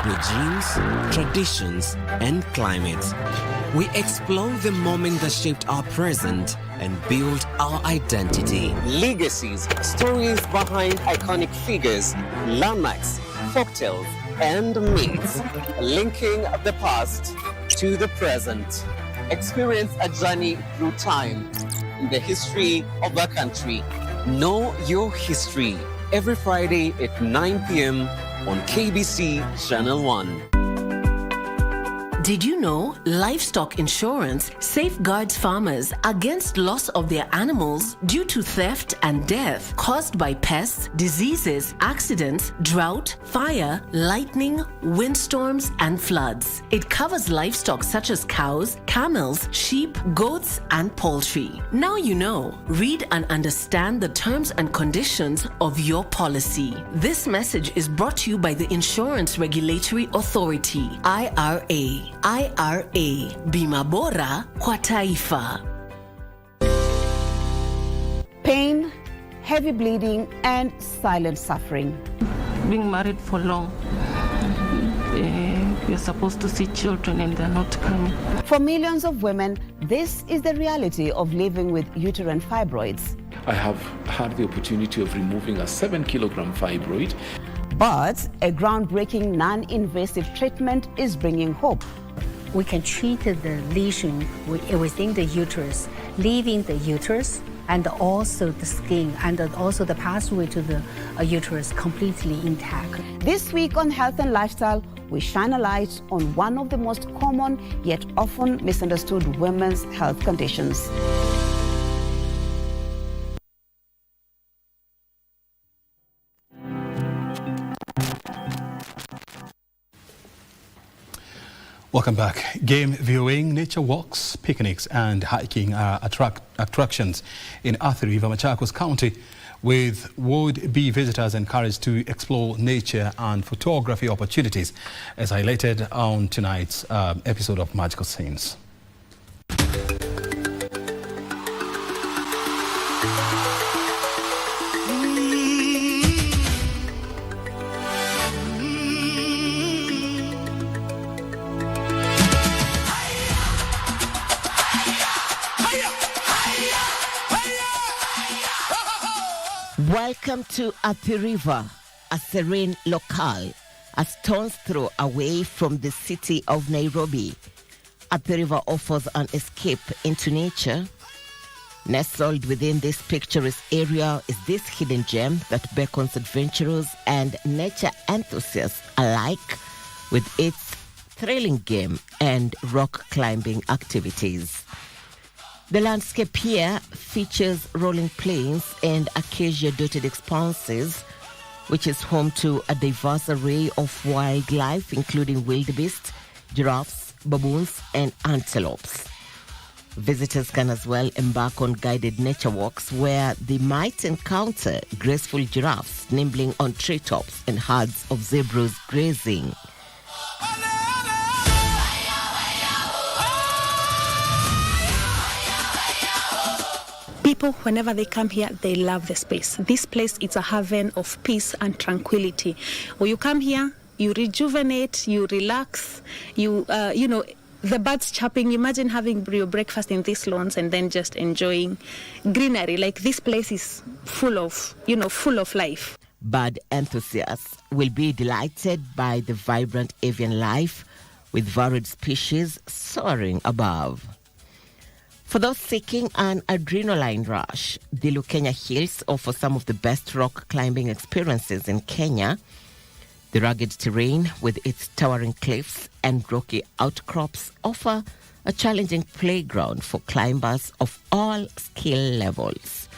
regimes, traditions, and climates. We explore the moment that shaped our present and build our identity. Legacies, stories behind iconic figures, landmarks, folktales, and myths, linking the past to the present. Experience a journey through time in the history of our country. Know your history every Friday at 9 p.m. on KBC Channel 1. Did you know livestock insurance safeguards farmers against loss of their animals due to theft and death caused by pests, diseases, accidents, drought, fire, lightning, windstorms, and floods? It covers livestock such as cows, camels, sheep, goats, and poultry. Now you know. Read and understand the terms and conditions of your policy. This message is brought to you by the Insurance Regulatory Authority, IRA. IRA, Bima Bora kwa Taifa. Pain, heavy bleeding, and silent suffering. Being married for long, we're supposed to see children and they're not coming. For millions of women, this is the reality of living with uterine fibroids. I have had the opportunity of removing a 7-kilogram fibroid. But a groundbreaking non-invasive treatment is bringing hope. We can treat the lesion within the uterus, leaving the uterus and also the skin and also the pathway to the uterus completely intact. This week on Health and Lifestyle, we shine a light on one of the most common yet often misunderstood women's health conditions. Welcome back. Game viewing, nature walks, picnics and hiking are attractions in Athi River, Machakos County, with would-be visitors encouraged to explore nature and photography opportunities, as highlighted on tonight's episode of Magical Scenes. Welcome to Athi River, a serene locale, a stone's throw away from the city of Nairobi. Athi River offers an escape into nature. Nestled within this picturesque area is this hidden gem that beckons adventurers and nature enthusiasts alike with its thrilling game and rock climbing activities. The landscape here features rolling plains and acacia-dotted expanses, which is home to a diverse array of wildlife, including wildebeest, giraffes, baboons, and antelopes. Visitors can as well embark on guided nature walks where they might encounter graceful giraffes nibbling on treetops and herds of zebras grazing. People, whenever they come here, they love the space. This place is a haven of peace and tranquility. When you come here, you rejuvenate, you relax, the birds chirping. Imagine having your breakfast in these lawns and then just enjoying greenery. Like, this place is full of life. Bird enthusiasts will be delighted by the vibrant avian life with varied species soaring above. For those seeking an adrenaline rush, the Lukenya Hills offer some of the best rock climbing experiences in Kenya. The rugged terrain with its towering cliffs and rocky outcrops offer a challenging playground for climbers of all skill levels.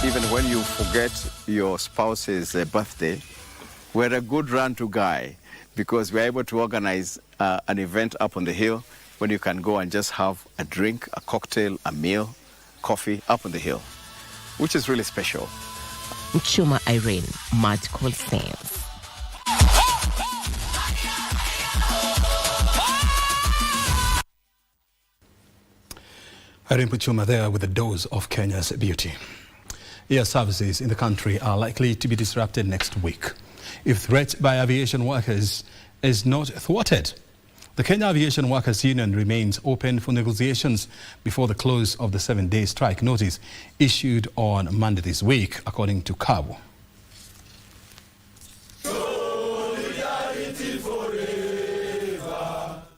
Even when you forget your spouse's birthday, we're a good run to guy because we're able to organize an event up on the hill when you can go and just have a drink, a cocktail, a meal, coffee up on the hill, which is really special. Mchuma Irene, Magical Scenes. Irene Mchuma there with a dose of Kenya's beauty. Air services in the country are likely to be disrupted next week if threat by aviation workers is not thwarted. The Kenya Aviation Workers Union remains open for negotiations before the close of the 7-day strike notice issued on Monday this week, according to KABU.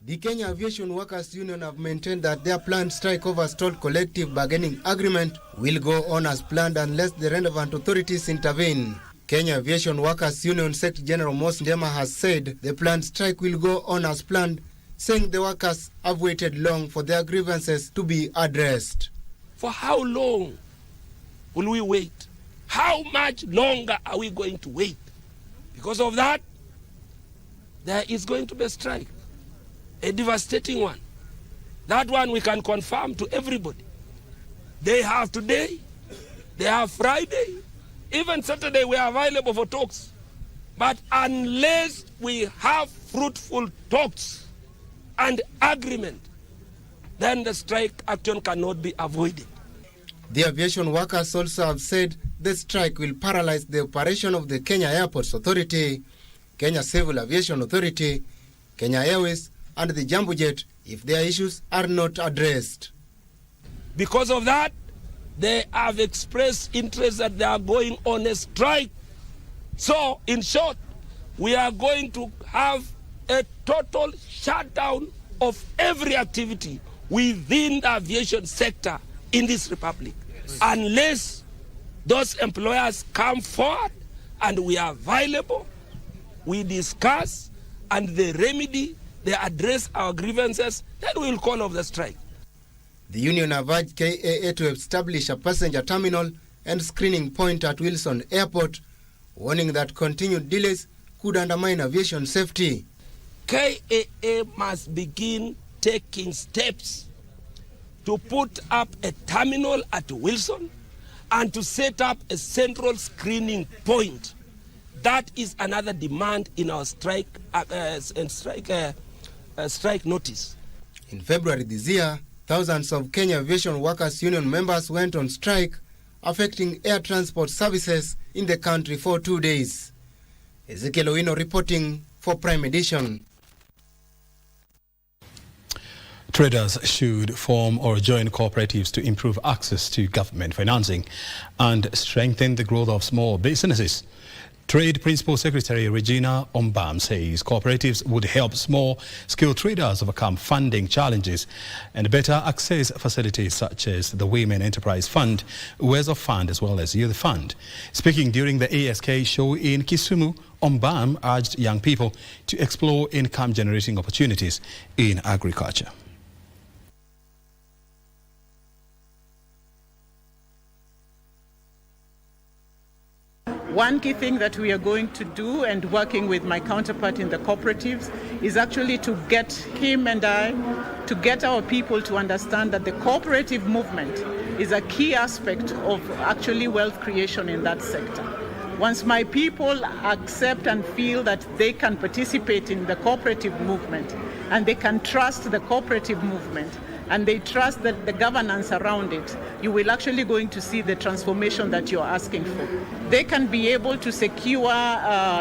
The Kenya Aviation Workers Union have maintained that their planned strike over stalled collective bargaining agreement will go on as planned unless the relevant authorities intervene. Kenya Aviation Workers Union Secretary General Mos Ndema has said the planned strike will go on as planned, saying the workers have waited long for their grievances to be addressed. For how long will we wait? How much longer are we going to wait? Because of that, there is going to be a strike, a devastating one. That one we can confirm to everybody. They have today, they have Friday, even Saturday we are available for talks. But unless we have fruitful talks and agreement, then the strike action cannot be avoided. The aviation workers also have said the strike will paralyze the operation of the Kenya Airports Authority, Kenya Civil Aviation Authority, Kenya Airways, and the Jambo Jet if their issues are not addressed. Because of that, they have expressed interest that they are going on a strike. So, in short, we are going to have a total shutdown of every activity within the aviation sector in this republic, unless those employers come forward and we are available, we discuss, and they remedy, they address our grievances, then we will call off the strike. The union have urged KAA to establish a passenger terminal and screening point at Wilson Airport, warning that continued delays could undermine aviation safety. KAA must begin taking steps to put up a terminal at Wilson and to set up a central screening point. That is another demand in our strike notice. In February this year, thousands of Kenya Aviation Workers Union members went on strike, affecting air transport services in the country for 2 days. Ezekiel Owino reporting for Prime Edition. Traders should form or join cooperatives to improve access to government financing and strengthen the growth of small businesses. Trade Principal Secretary Regina Ombam says cooperatives would help small-scale traders overcome funding challenges and better access facilities such as the Women Enterprise Fund, Wezo Fund, as well as Youth Fund. Speaking during the ASK show in Kisumu, Ombam urged young people to explore income-generating opportunities in agriculture. One key thing that we are going to do, and working with my counterpart in the cooperatives, is actually to get him and I, to get our people to understand that the cooperative movement is a key aspect of actually wealth creation in that sector. Once my people accept and feel that they can participate in the cooperative movement and they can trust the cooperative movement, and they trust that the governance around it, you will actually going to see the transformation that you're asking for. They can be able to secure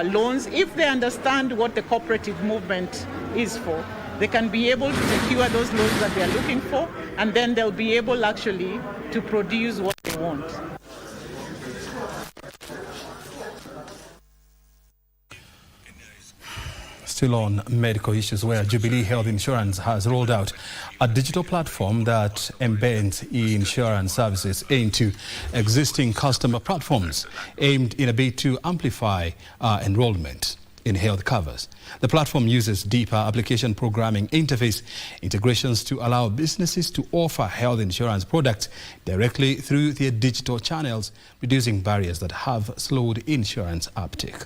loans if they understand what the cooperative movement is for. They can be able to secure those loans that they're looking for, and then they'll be able actually to produce what they want. Still on medical issues, where Jubilee Health Insurance has rolled out a digital platform that embeds insurance services into existing customer platforms, aimed in a bid to amplify enrollment in health covers. The platform uses deeper application programming interface integrations to allow businesses to offer health insurance products directly through their digital channels, reducing barriers that have slowed insurance uptake.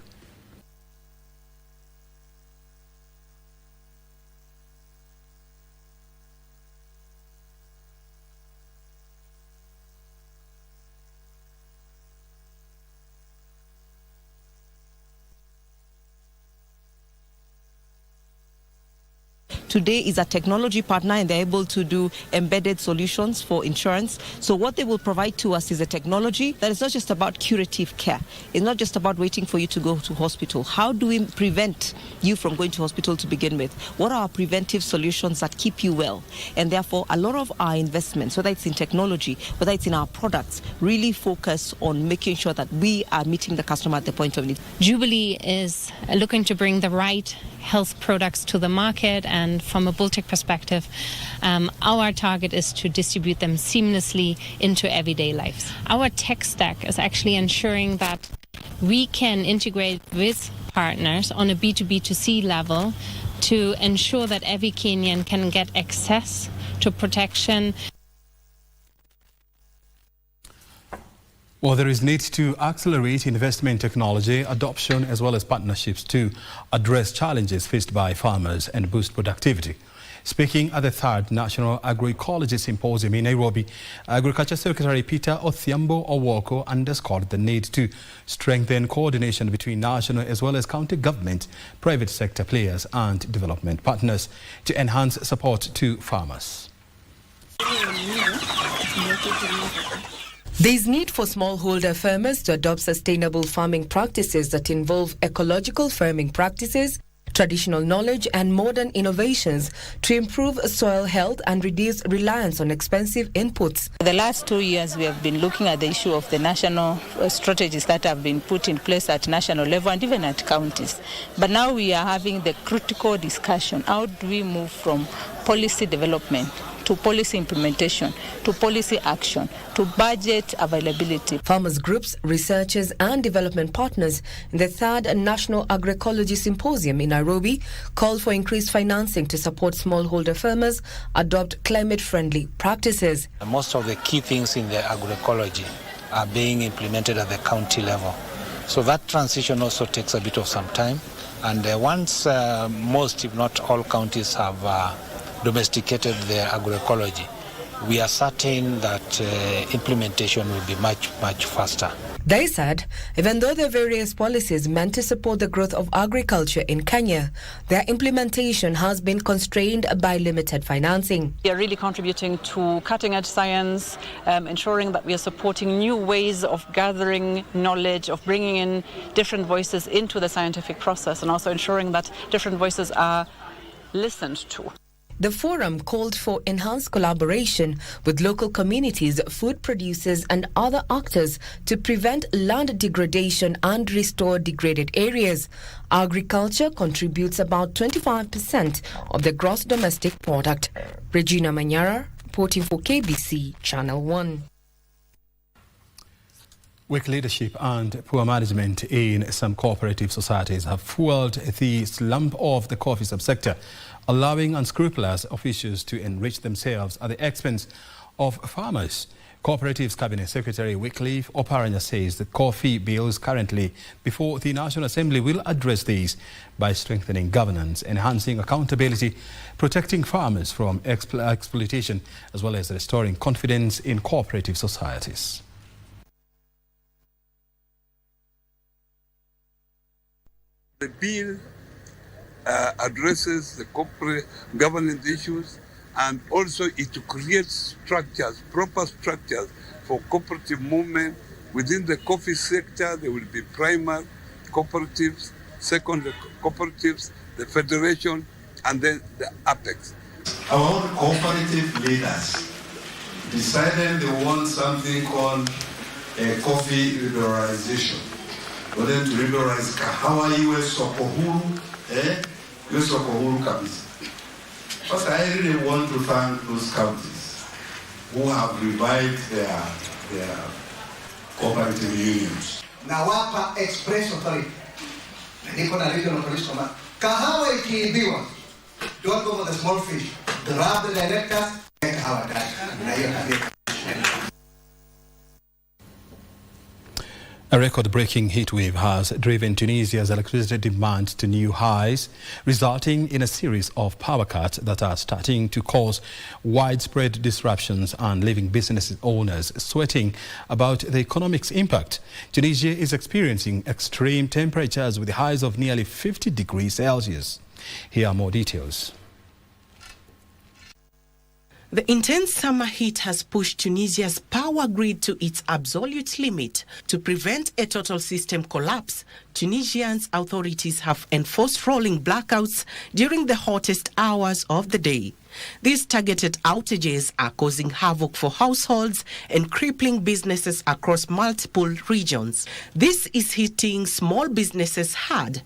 Today is a technology partner, and they're able to do embedded solutions for insurance. So what they will provide to us is a technology that is not just about curative care. It's not just about waiting for you to go to hospital. How do we prevent you from going to hospital to begin with? What are our preventive solutions that keep you well? And therefore, a lot of our investments, whether it's in technology, whether it's in our products, really focus on making sure that we are meeting the customer at the point of need. Jubilee is looking to bring the right health products to the market, and from a Bulltech perspective, our target is to distribute them seamlessly into everyday lives. Our tech stack is actually ensuring that we can integrate with partners on a B2B2C level to ensure that every Kenyan can get access to protection. Well, there is need to accelerate investment in technology adoption as well as partnerships to address challenges faced by farmers and boost productivity. Speaking at the 3rd National Agroecology Symposium in Nairobi, Agriculture Secretary Peter Othiambo Owoko underscored the need to strengthen coordination between national as well as county government, private sector players and development partners to enhance support to farmers. There is need for smallholder farmers to adopt sustainable farming practices that involve ecological farming practices, traditional knowledge and modern innovations to improve soil health and reduce reliance on expensive inputs. The last 2 years we have been looking at the issue of the national strategies that have been put in place at national level and even at counties. But now we are having the critical discussion. How do we move from policy development to policy implementation, to policy action, to budget availability? Farmers groups, researchers and development partners in the 3rd National Agroecology Symposium in Nairobi called for increased financing to support smallholder farmers adopt climate-friendly practices. Most of the key things in the agroecology are being implemented at the county level. So that transition also takes a bit of some time. And once most, if not all counties have domesticated their agroecology, we are certain that implementation will be much faster. They said, even though there are various policies meant to support the growth of agriculture in Kenya, their implementation has been constrained by limited financing. We are really contributing to cutting-edge science, ensuring that we are supporting new ways of gathering knowledge, of bringing in different voices into the scientific process, and also ensuring that different voices are listened to. The forum called for enhanced collaboration with local communities, food producers and other actors to prevent land degradation and restore degraded areas. Agriculture contributes about 25% of the gross domestic product. Regina Manyara, reporting for KBC Channel 1. Weak leadership and poor management in some cooperative societies have fueled the slump of the coffee subsector, allowing unscrupulous officials to enrich themselves at the expense of farmers. Cooperatives Cabinet Secretary Wycliffe Oparanya says the coffee bills currently before the National Assembly will address these by strengthening governance, enhancing accountability, protecting farmers from exploitation, as well as restoring confidence in cooperative societies. The bill addresses the corporate governance issues, and also it creates structures, proper structures for cooperative movement. Within the coffee sector, there will be primary cooperatives, secondary cooperatives, the federation, and then the apex. Our cooperative leaders decided they want something called a coffee liberalization. For them to liberalize kahawa iwe soko huru, iwe soko huru kabisa. But I really want to thank those counties who have revived their cooperative unions. Nawapa express authority. Niko na regional police command. Kahawa ikiibiwa, don't go for the small fish. Grab the directors, make kahawa die. A record-breaking heatwave has driven Tunisia's electricity demand to new highs, resulting in a series of power cuts that are starting to cause widespread disruptions and leaving business owners sweating about the economic impact. Tunisia is experiencing extreme temperatures with highs of nearly 50 degrees Celsius. Here are more details. The intense summer heat has pushed Tunisia's power grid to its absolute limit. To prevent a total system collapse, Tunisia's authorities have enforced rolling blackouts during the hottest hours of the day. These targeted outages are causing havoc for households and crippling businesses across multiple regions. This is hitting small businesses hard.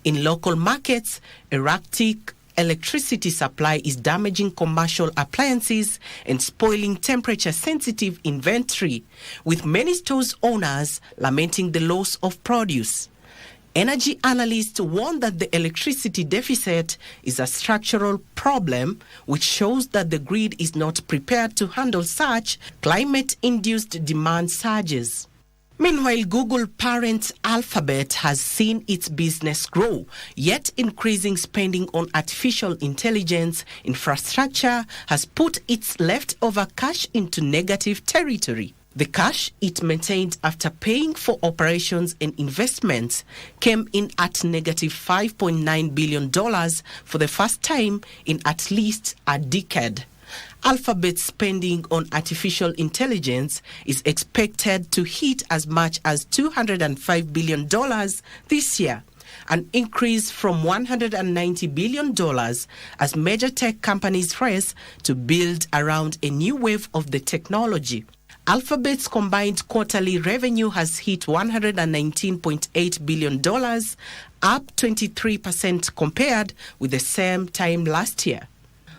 In local markets, erratic electricity supply is damaging commercial appliances and spoiling temperature-sensitive inventory, with many stores owners lamenting the loss of produce. Energy analysts warn that the electricity deficit is a structural problem, which shows that the grid is not prepared to handle such climate-induced demand surges. Meanwhile, Google parent Alphabet has seen its business grow, yet increasing spending on artificial intelligence infrastructure has put its leftover cash into negative territory. The cash it maintained after paying for operations and investments came in at negative $5.9 billion for the first time in at least a decade. Alphabet's spending on artificial intelligence is expected to hit as much as $205 billion this year, an increase from $190 billion as major tech companies race to build around a new wave of the technology. Alphabet's combined quarterly revenue has hit $119.8 billion, up 23% compared with the same time last year.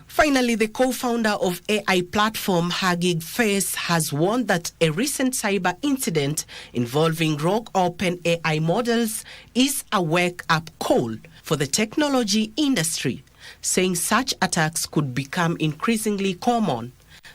Finally, the co-founder of AI platform Hugging Face has warned that a recent cyber incident involving rogue OpenAI models is a wake-up call for the technology industry, saying such attacks could become increasingly common.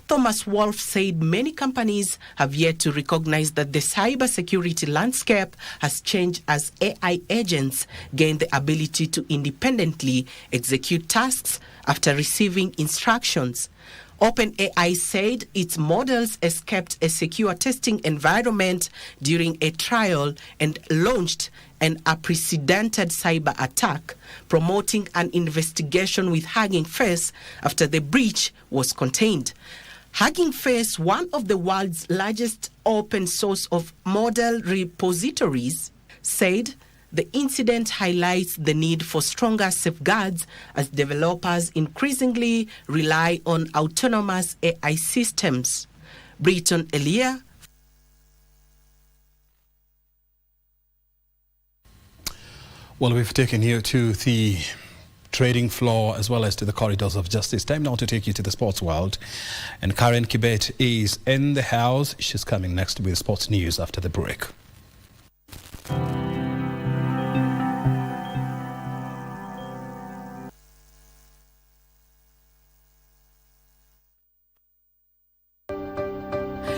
Thomas Wolfe said many companies have yet to recognize that the cybersecurity landscape has changed as AI agents gain the ability to independently execute tasks after receiving instructions. OpenAI said its models escaped a secure testing environment during a trial and launched an unprecedented cyber attack, promoting an investigation with Hugging Face after the breach was contained. Hugging Face, one of the world's largest open source of model repositories, said the incident highlights the need for stronger safeguards as developers increasingly rely on autonomous AI systems. Britton Elia. Well, we've taken you to the trading floor as well as to the corridors of justice. Time now to take you to the sports world. And Karen Kibet is in the house. She's coming next with sports news after the break.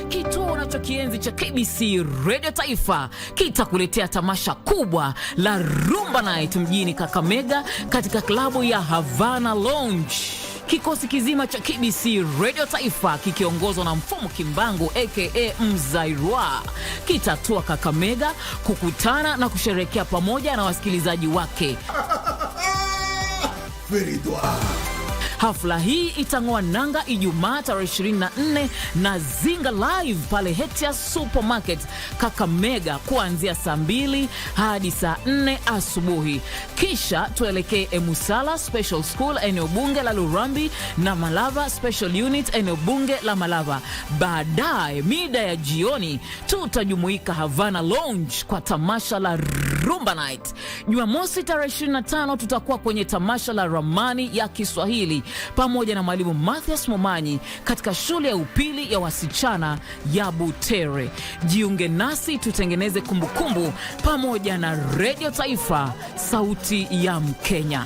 Kituo unachokienzi cha KBC Radio Taifa kitakuletea tamasha kubwa la Rumba Night mjini Kakamega katika klabu ya Havana Lounge. Kikosi kizima cha KBC Radio Taifa kikiongozwa na Mfumo Kimbangu aka Mzairwa kitatua Kakamega kukutana na kusherehekea pamoja na wasikilizaji wake. Hafla hii itang'oa nanga Ijumaa tarehe 24 na Zinga Live pale Hetia Supermarket Kakamega kuanzia saa 2 hadi saa 4 asubuhi. Kisha tuelekee Emusala Special School eneo bunge la Lurambi na Malava Special Unit eneo bunge la Malava. Baadaye mida ya jioni tutajumuika Havana Lounge kwa tamasha la Rumba Night. Jumamosi tarehe 25 tutakuwa kwenye tamasha la Ramani ya Kiswahili pamoja na mwalimu Mathias Momanyi katika shule ya upili ya wasichana ya Butere. Jiunge nasi tutengeneze kumbukumbu pamoja na Radio Taifa, sauti ya Mkenya.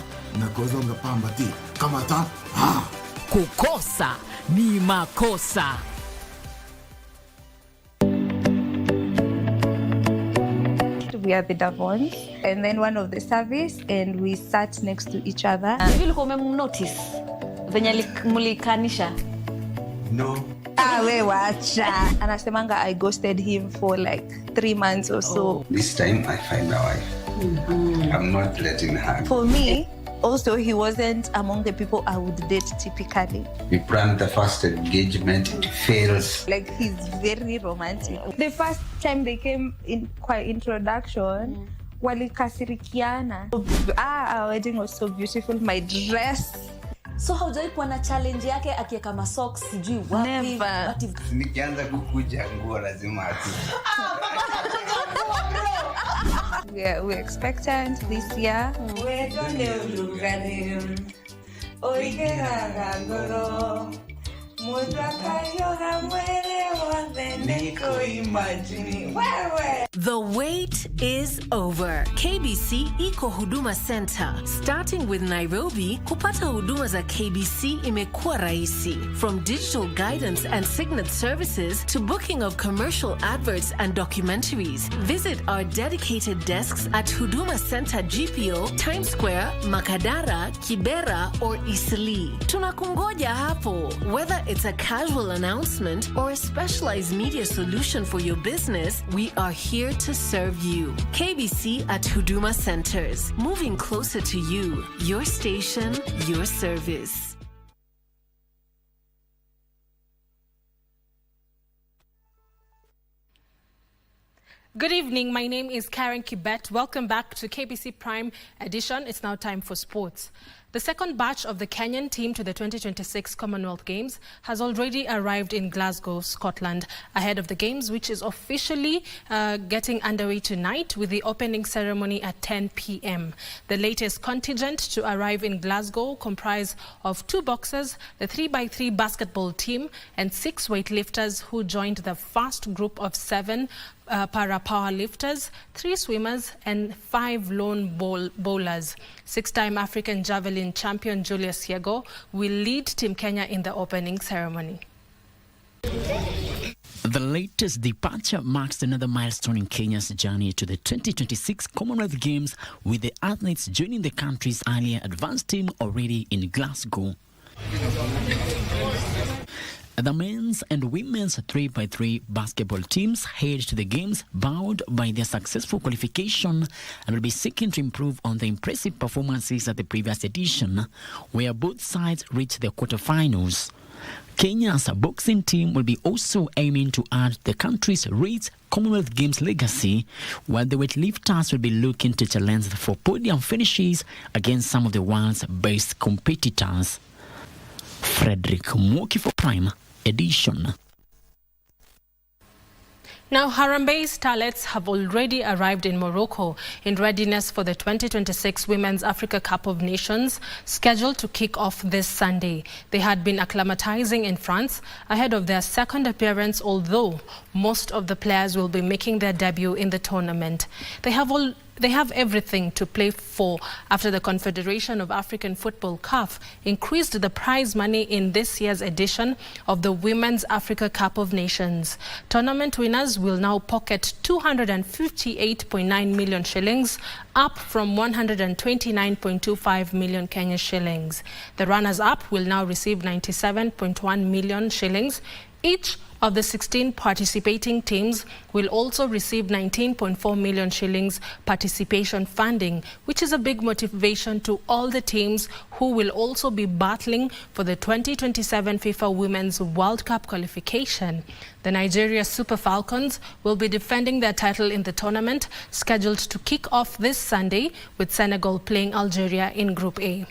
Kukosa ni makosa. We are the Davons, and then one of the service, and we sat next to each other. Hivi ulikuwa umemnotice venye mulikanisha? No. We wacha. Anasemanga I ghosted him for like 3 months or so. This time I find a wife. I'm not letting her. For me, also he wasn't among the people I would date typically. We planned the first engagement, it fails. Like he's very romantic. The first time they came in kwa introduction, walikasirikiana. Our wedding was so beautiful, my dress. So haujai kuwa na challenge yake akiweka masocks sijui wapi? Never. Nikianza kukuja nguo lazima atu. We're expectant this year. oigeraga ngoro mundu akayoga mwere wothe niko imagine wewe. The wait is over. KBC Iko Huduma Center. Starting with Nairobi, kupata huduma za KBC imekuwa rahisi. From digital guidance and signet services to booking of commercial adverts and documentaries. Visit our dedicated desks at Huduma Center GPO, Times Square, Makadara, Kibera or Eastleigh. Tunakungoja hapo. Whether it's a casual announcement or a specialized media solution for your business, we are here to serve you. KBC at Huduma Centers. Moving closer to you. Your station, your service. Good evening. My name is Karen Kibet. Welcome back to KBC Prime Edition. It's now time for sports. The second batch of the Kenyan team to the 2026 Commonwealth Games has already arrived in Glasgow, Scotland, ahead of the Games, which is officially getting underway tonight with the opening ceremony at 10 p.m. The latest contingent to arrive in Glasgow comprise of 2 boxers, the 3x3 basketball team, and 6 weightlifters who joined the first group of 7 para powerlifters, 3 swimmers and 5 lone bowlers. 6-time African javelin champion Julius Yego will lead Team Kenya in the opening ceremony. The latest departure marks another milestone in Kenya's journey to the 2026 Commonwealth Games, with the athletes joining the country's earlier advanced team already in Glasgow. The men's and women's 3x3 basketball teams head to the Games bowed by their successful qualification and will be seeking to improve on the impressive performances at the previous edition, where both sides reached the quarterfinals. Kenya's boxing team will be also aiming to add the country's rich Commonwealth Games legacy, while the weightlifters will be looking to challenge for podium finishes against some of the world's best competitors. Frederick Mwoki for Prime Edition. Now, Harambee starlets have already arrived in Morocco in readiness for the 2026 Women's Africa Cup of Nations, scheduled to kick off this Sunday. They had been acclimatizing in France ahead of their second appearance, although most of the players will be making their debut in the tournament. They have everything to play for after the Confederation of African Football CAF increased the prize money in this year's edition of the Women's Africa Cup of Nations. Tournament winners will now pocket 258.9 million shillings, up from 129.25 million Kenya shillings. The runners-up will now receive 97.1 million shillings. Each of the 16 participating teams will also receive 19.4 million shillings participation funding, which is a big motivation to all the teams who will also be battling for the 2027 FIFA Women's World Cup qualification. The Nigeria Super Falcons will be defending their title in the tournament, scheduled to kick off this Sunday, with Senegal playing Algeria in Group A.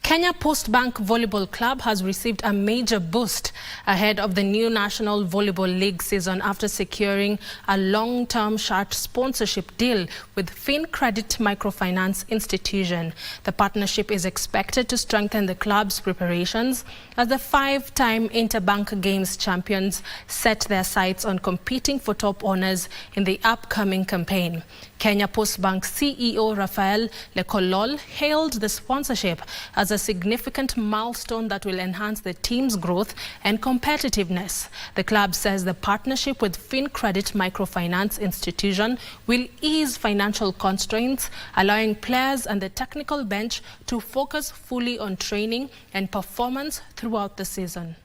Kenya Post Bank Volleyball Club has received a major boost ahead of the new National Volleyball League season after securing a long-term shirt sponsorship deal with FinCredit Microfinance Institution. The partnership is expected to strengthen the club's preparations as the 5-time Interbank Games champions set their sights on competing for top honors in the upcoming campaign. Kenya Post Bank CEO Rafael Lekolol hailed the sponsorship as a significant milestone that will enhance the team's growth and competitiveness. The club says the partnership with FinCredit Microfinance Institution will ease financial constraints, allowing players and the technical bench to focus fully on training and performance throughout the season.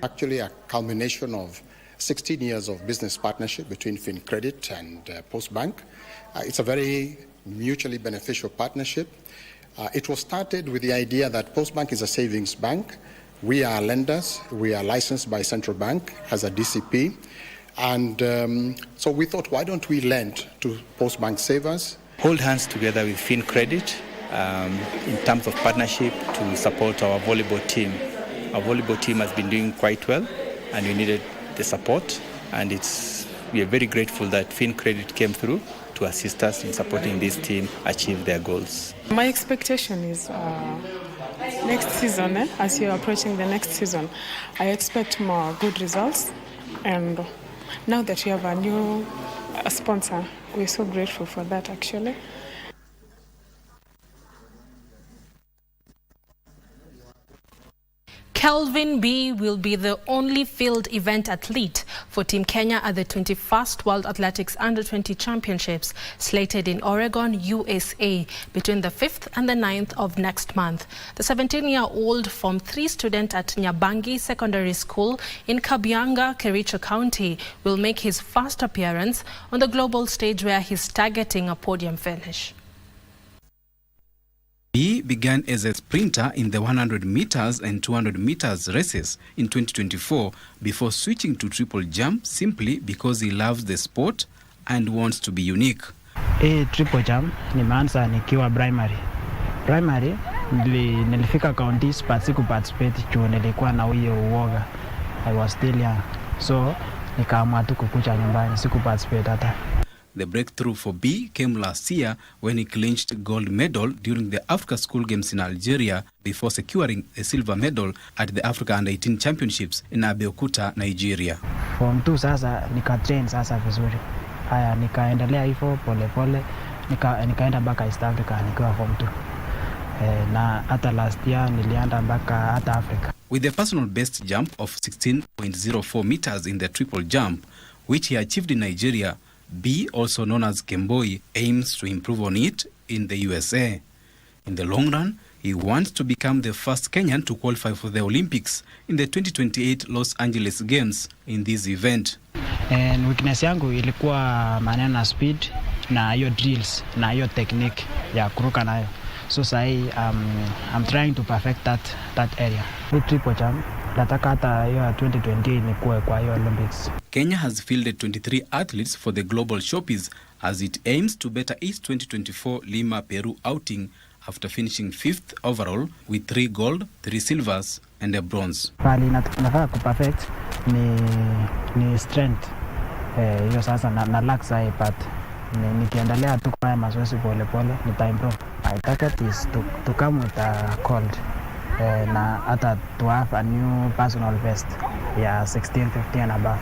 Actually, a culmination of 16 years of business partnership between FinCredit and Postbank. It's a very mutually beneficial partnership. It was started with the idea that Postbank is a savings bank. We are lenders. We are licensed by Central Bank as a DCP. And so we thought, why don't we lend to post-bank savers? Hold hands together with FinCredit in terms of partnership to support our volleyball team. Our volleyball team has been doing quite well, and we needed the support. And we are very grateful that FinCredit came through to assist us in supporting this team achieve their goals. My expectation is next season, as you're approaching the next season, I expect more good results. And now that you have a new sponsor, we're so grateful for that, actually. Kelvin B will be the only field event athlete for Team Kenya at the 21st World Athletics Under-20 Championships slated in Oregon, USA between the 5th and the 9th of next month. The 17-year-old Form 3 student at Nyabangi Secondary School in Kabianga, Kericho County will make his first appearance on the global stage where he's targeting a podium finish. He began as a sprinter in the 100 meters and 200 meters races in 2024 before switching to triple jump simply because he loves the sport and wants to be unique. Triple jump nimeanza nikiwa primary nilifika counties but sikuparticipate juu nilikuwa na huyo uoga. I was still young, so nikaamua tu kukuja nyumbani, sikuparticipate hata. The breakthrough for B came last year when he clinched gold medal during the Africa School Games in Algeria before securing a silver medal at the Africa Under-18 Championships in Abeokuta, Nigeria. Form 2 sasa nikatrain sasa vizuri. Haya nikaendelea hivyo pole nikaenda mpaka East Africa nikiwa form 2. Na hata last year nilienda mpaka hata Africa. With a personal best jump of 16.04 meters in the triple jump, which he achieved in Nigeria, B, also known as Kemboi, aims to improve on it in the USA. In the long run, he wants to become the first Kenyan to qualify for the Olympics in the 2028 Los Angeles Games in this event. And weakness yangu ilikuwa maneno na speed na hiyo drills na hiyo technique ya kuruka nayo. So sahi I'm trying to perfect that area. With triple jump nataka hata hiyo 2028 nikuwe kwa hiyo Olympics. Kenya has fielded 23 athletes for the global showpiece as it aims to better its 2024 Lima, Peru outing after finishing 5th overall with 3 gold, 3 silvers and a bronze. Pali nataka kuperfect ni strength. Hiyo sasa na lack sahi but nikiendelea tu kwa mazoezi pole nita improve. My target is to come with a gold. Na hata to have a new personal best 1650 and above.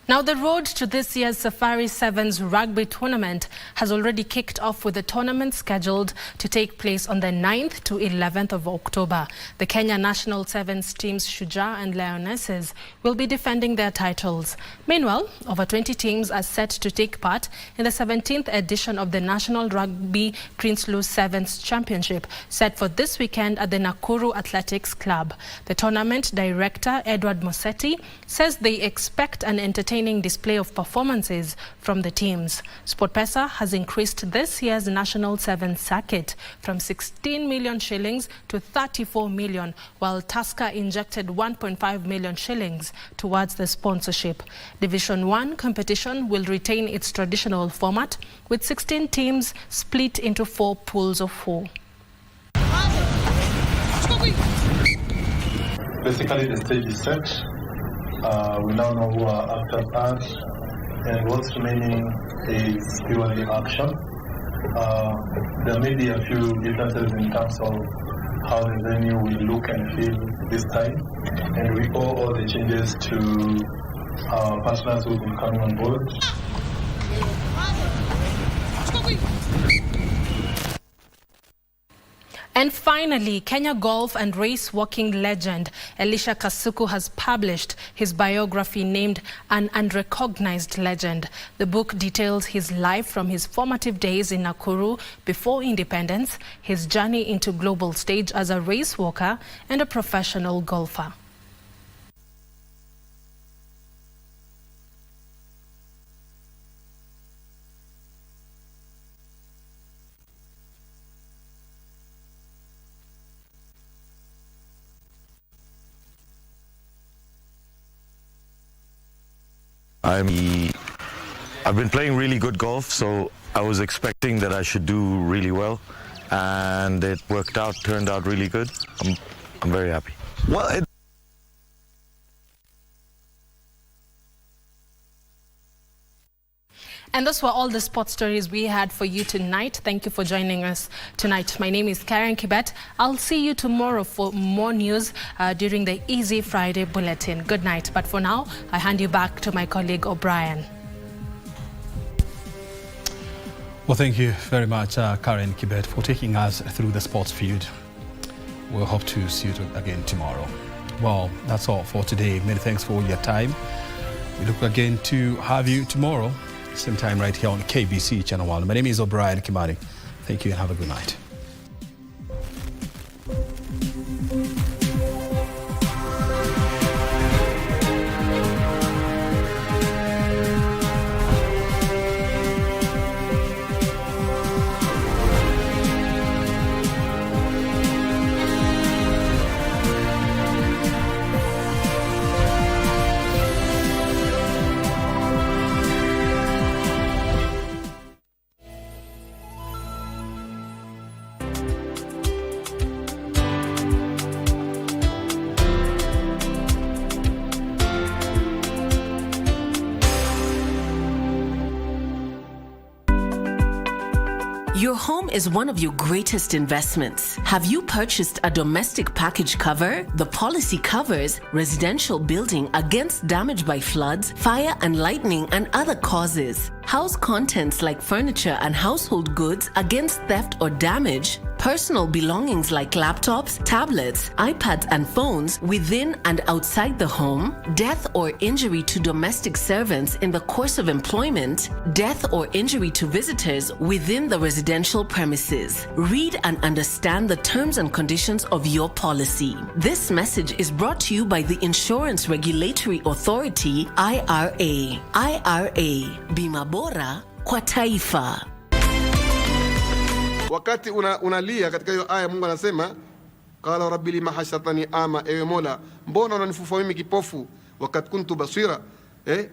Now, the road to this year's Safari Sevens rugby tournament has already kicked off with the tournament scheduled to take place on the 9th to 11th of October. The Kenya National Sevens teams Shujaa and Lionesses will be defending their titles. Meanwhile, over 20 teams are set to take part in the 17th edition of the National Rugby Prinsloo Sevens Championship, set for this weekend at the Nakuru Athletics Club. The tournament director, Edward Mosetti, says they expect an entertaining display of performances from the teams. SportPesa has increased this year's National Sevens circuit from 16 million shillings to 34 million, while Tusker injected 1.5 million shillings towards the sponsorship. Division 1 competition will retain its traditional format with 16 teams split into 4 pools of 4. Basically, the stage is set. We now know who our actors are, and what's remaining is purely action. There may be a few differences in terms of how the venue will look and feel this time, and we owe all the changes to our partners who will be coming on board. And finally, Kenya golf and race walking legend Elisha Kasuku has published his biography named An Unrecognized Legend. The book details his life from his formative days in Nakuru before independence, his journey into global stage as a race walker and a professional golfer. I've been playing really good golf, so I was expecting that I should do really well, and it turned out really good. I'm very happy. Well, And those were all the sports stories we had for you tonight. Thank you for joining us tonight. My name is Karen Kibet. I'll see you tomorrow for more news during the Easy Friday Bulletin. Good night. But for now, I hand you back to my colleague O'Brien. Well, thank you very much, Karen Kibet, for taking us through the sports field. We'll hope to see you again tomorrow. Well, that's all for today. Many thanks for your time. We look again to have you tomorrow. Same time right here on KBC Channel 1. My name is O'Brien Kimani. Thank you and have a good night. Your home is one of your greatest investments. Have you purchased a domestic package cover? The policy covers residential building against damage by floods, fire and lightning and other causes. House contents like furniture and household goods against theft or damage. Personal belongings like laptops, tablets, iPads and phones within and outside the home. Death or injury to domestic servants in the course of employment. Death or injury to visitors within the residential premises. Read and understand the terms and conditions of your policy. This message is brought to you by the Insurance Regulatory Authority, IRA. IRA, bima bora kwa taifa. Wakati unalia katika hiyo aya, Mungu anasema qala rabbi lima hashartani ama, ewe Mola, mbona unanifufua mimi kipofu wakati kuntu basira,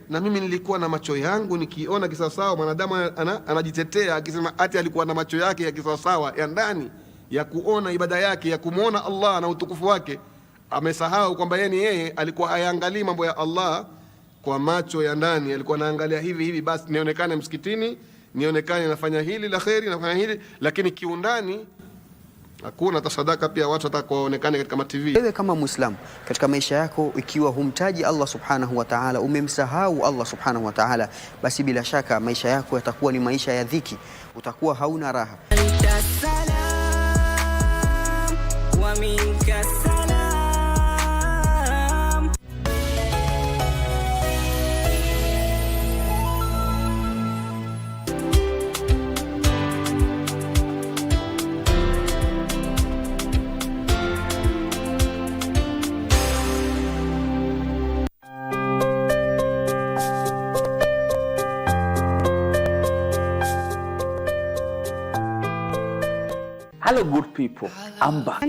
na mimi nilikuwa na macho yangu nikiona kisawasawa. Mwanadamu anajitetea akisema ati alikuwa na macho yake ya kisawasawa ya ndani ya kuona ibada yake, ya kumuona Allah na utukufu wake. Amesahau kwamba yeye alikuwa hayaangalii mambo ya Allah kwa macho ya ndani, alikuwa anaangalia hivi basi nionekane msikitini, nionekane nafanya hili la kheri, nafanya hili, lakini kiundani hakuna tasadaka. Pia watu watakuonekane katika TV. Wewe kama Muislamu katika maisha yako, ikiwa humtaji Allah subhanahu wa ta'ala, umemsahau Allah subhanahu wa ta'ala, basi bila shaka maisha yako yatakuwa ni maisha ya dhiki, utakuwa hauna raha. Hello, good people. I'm back.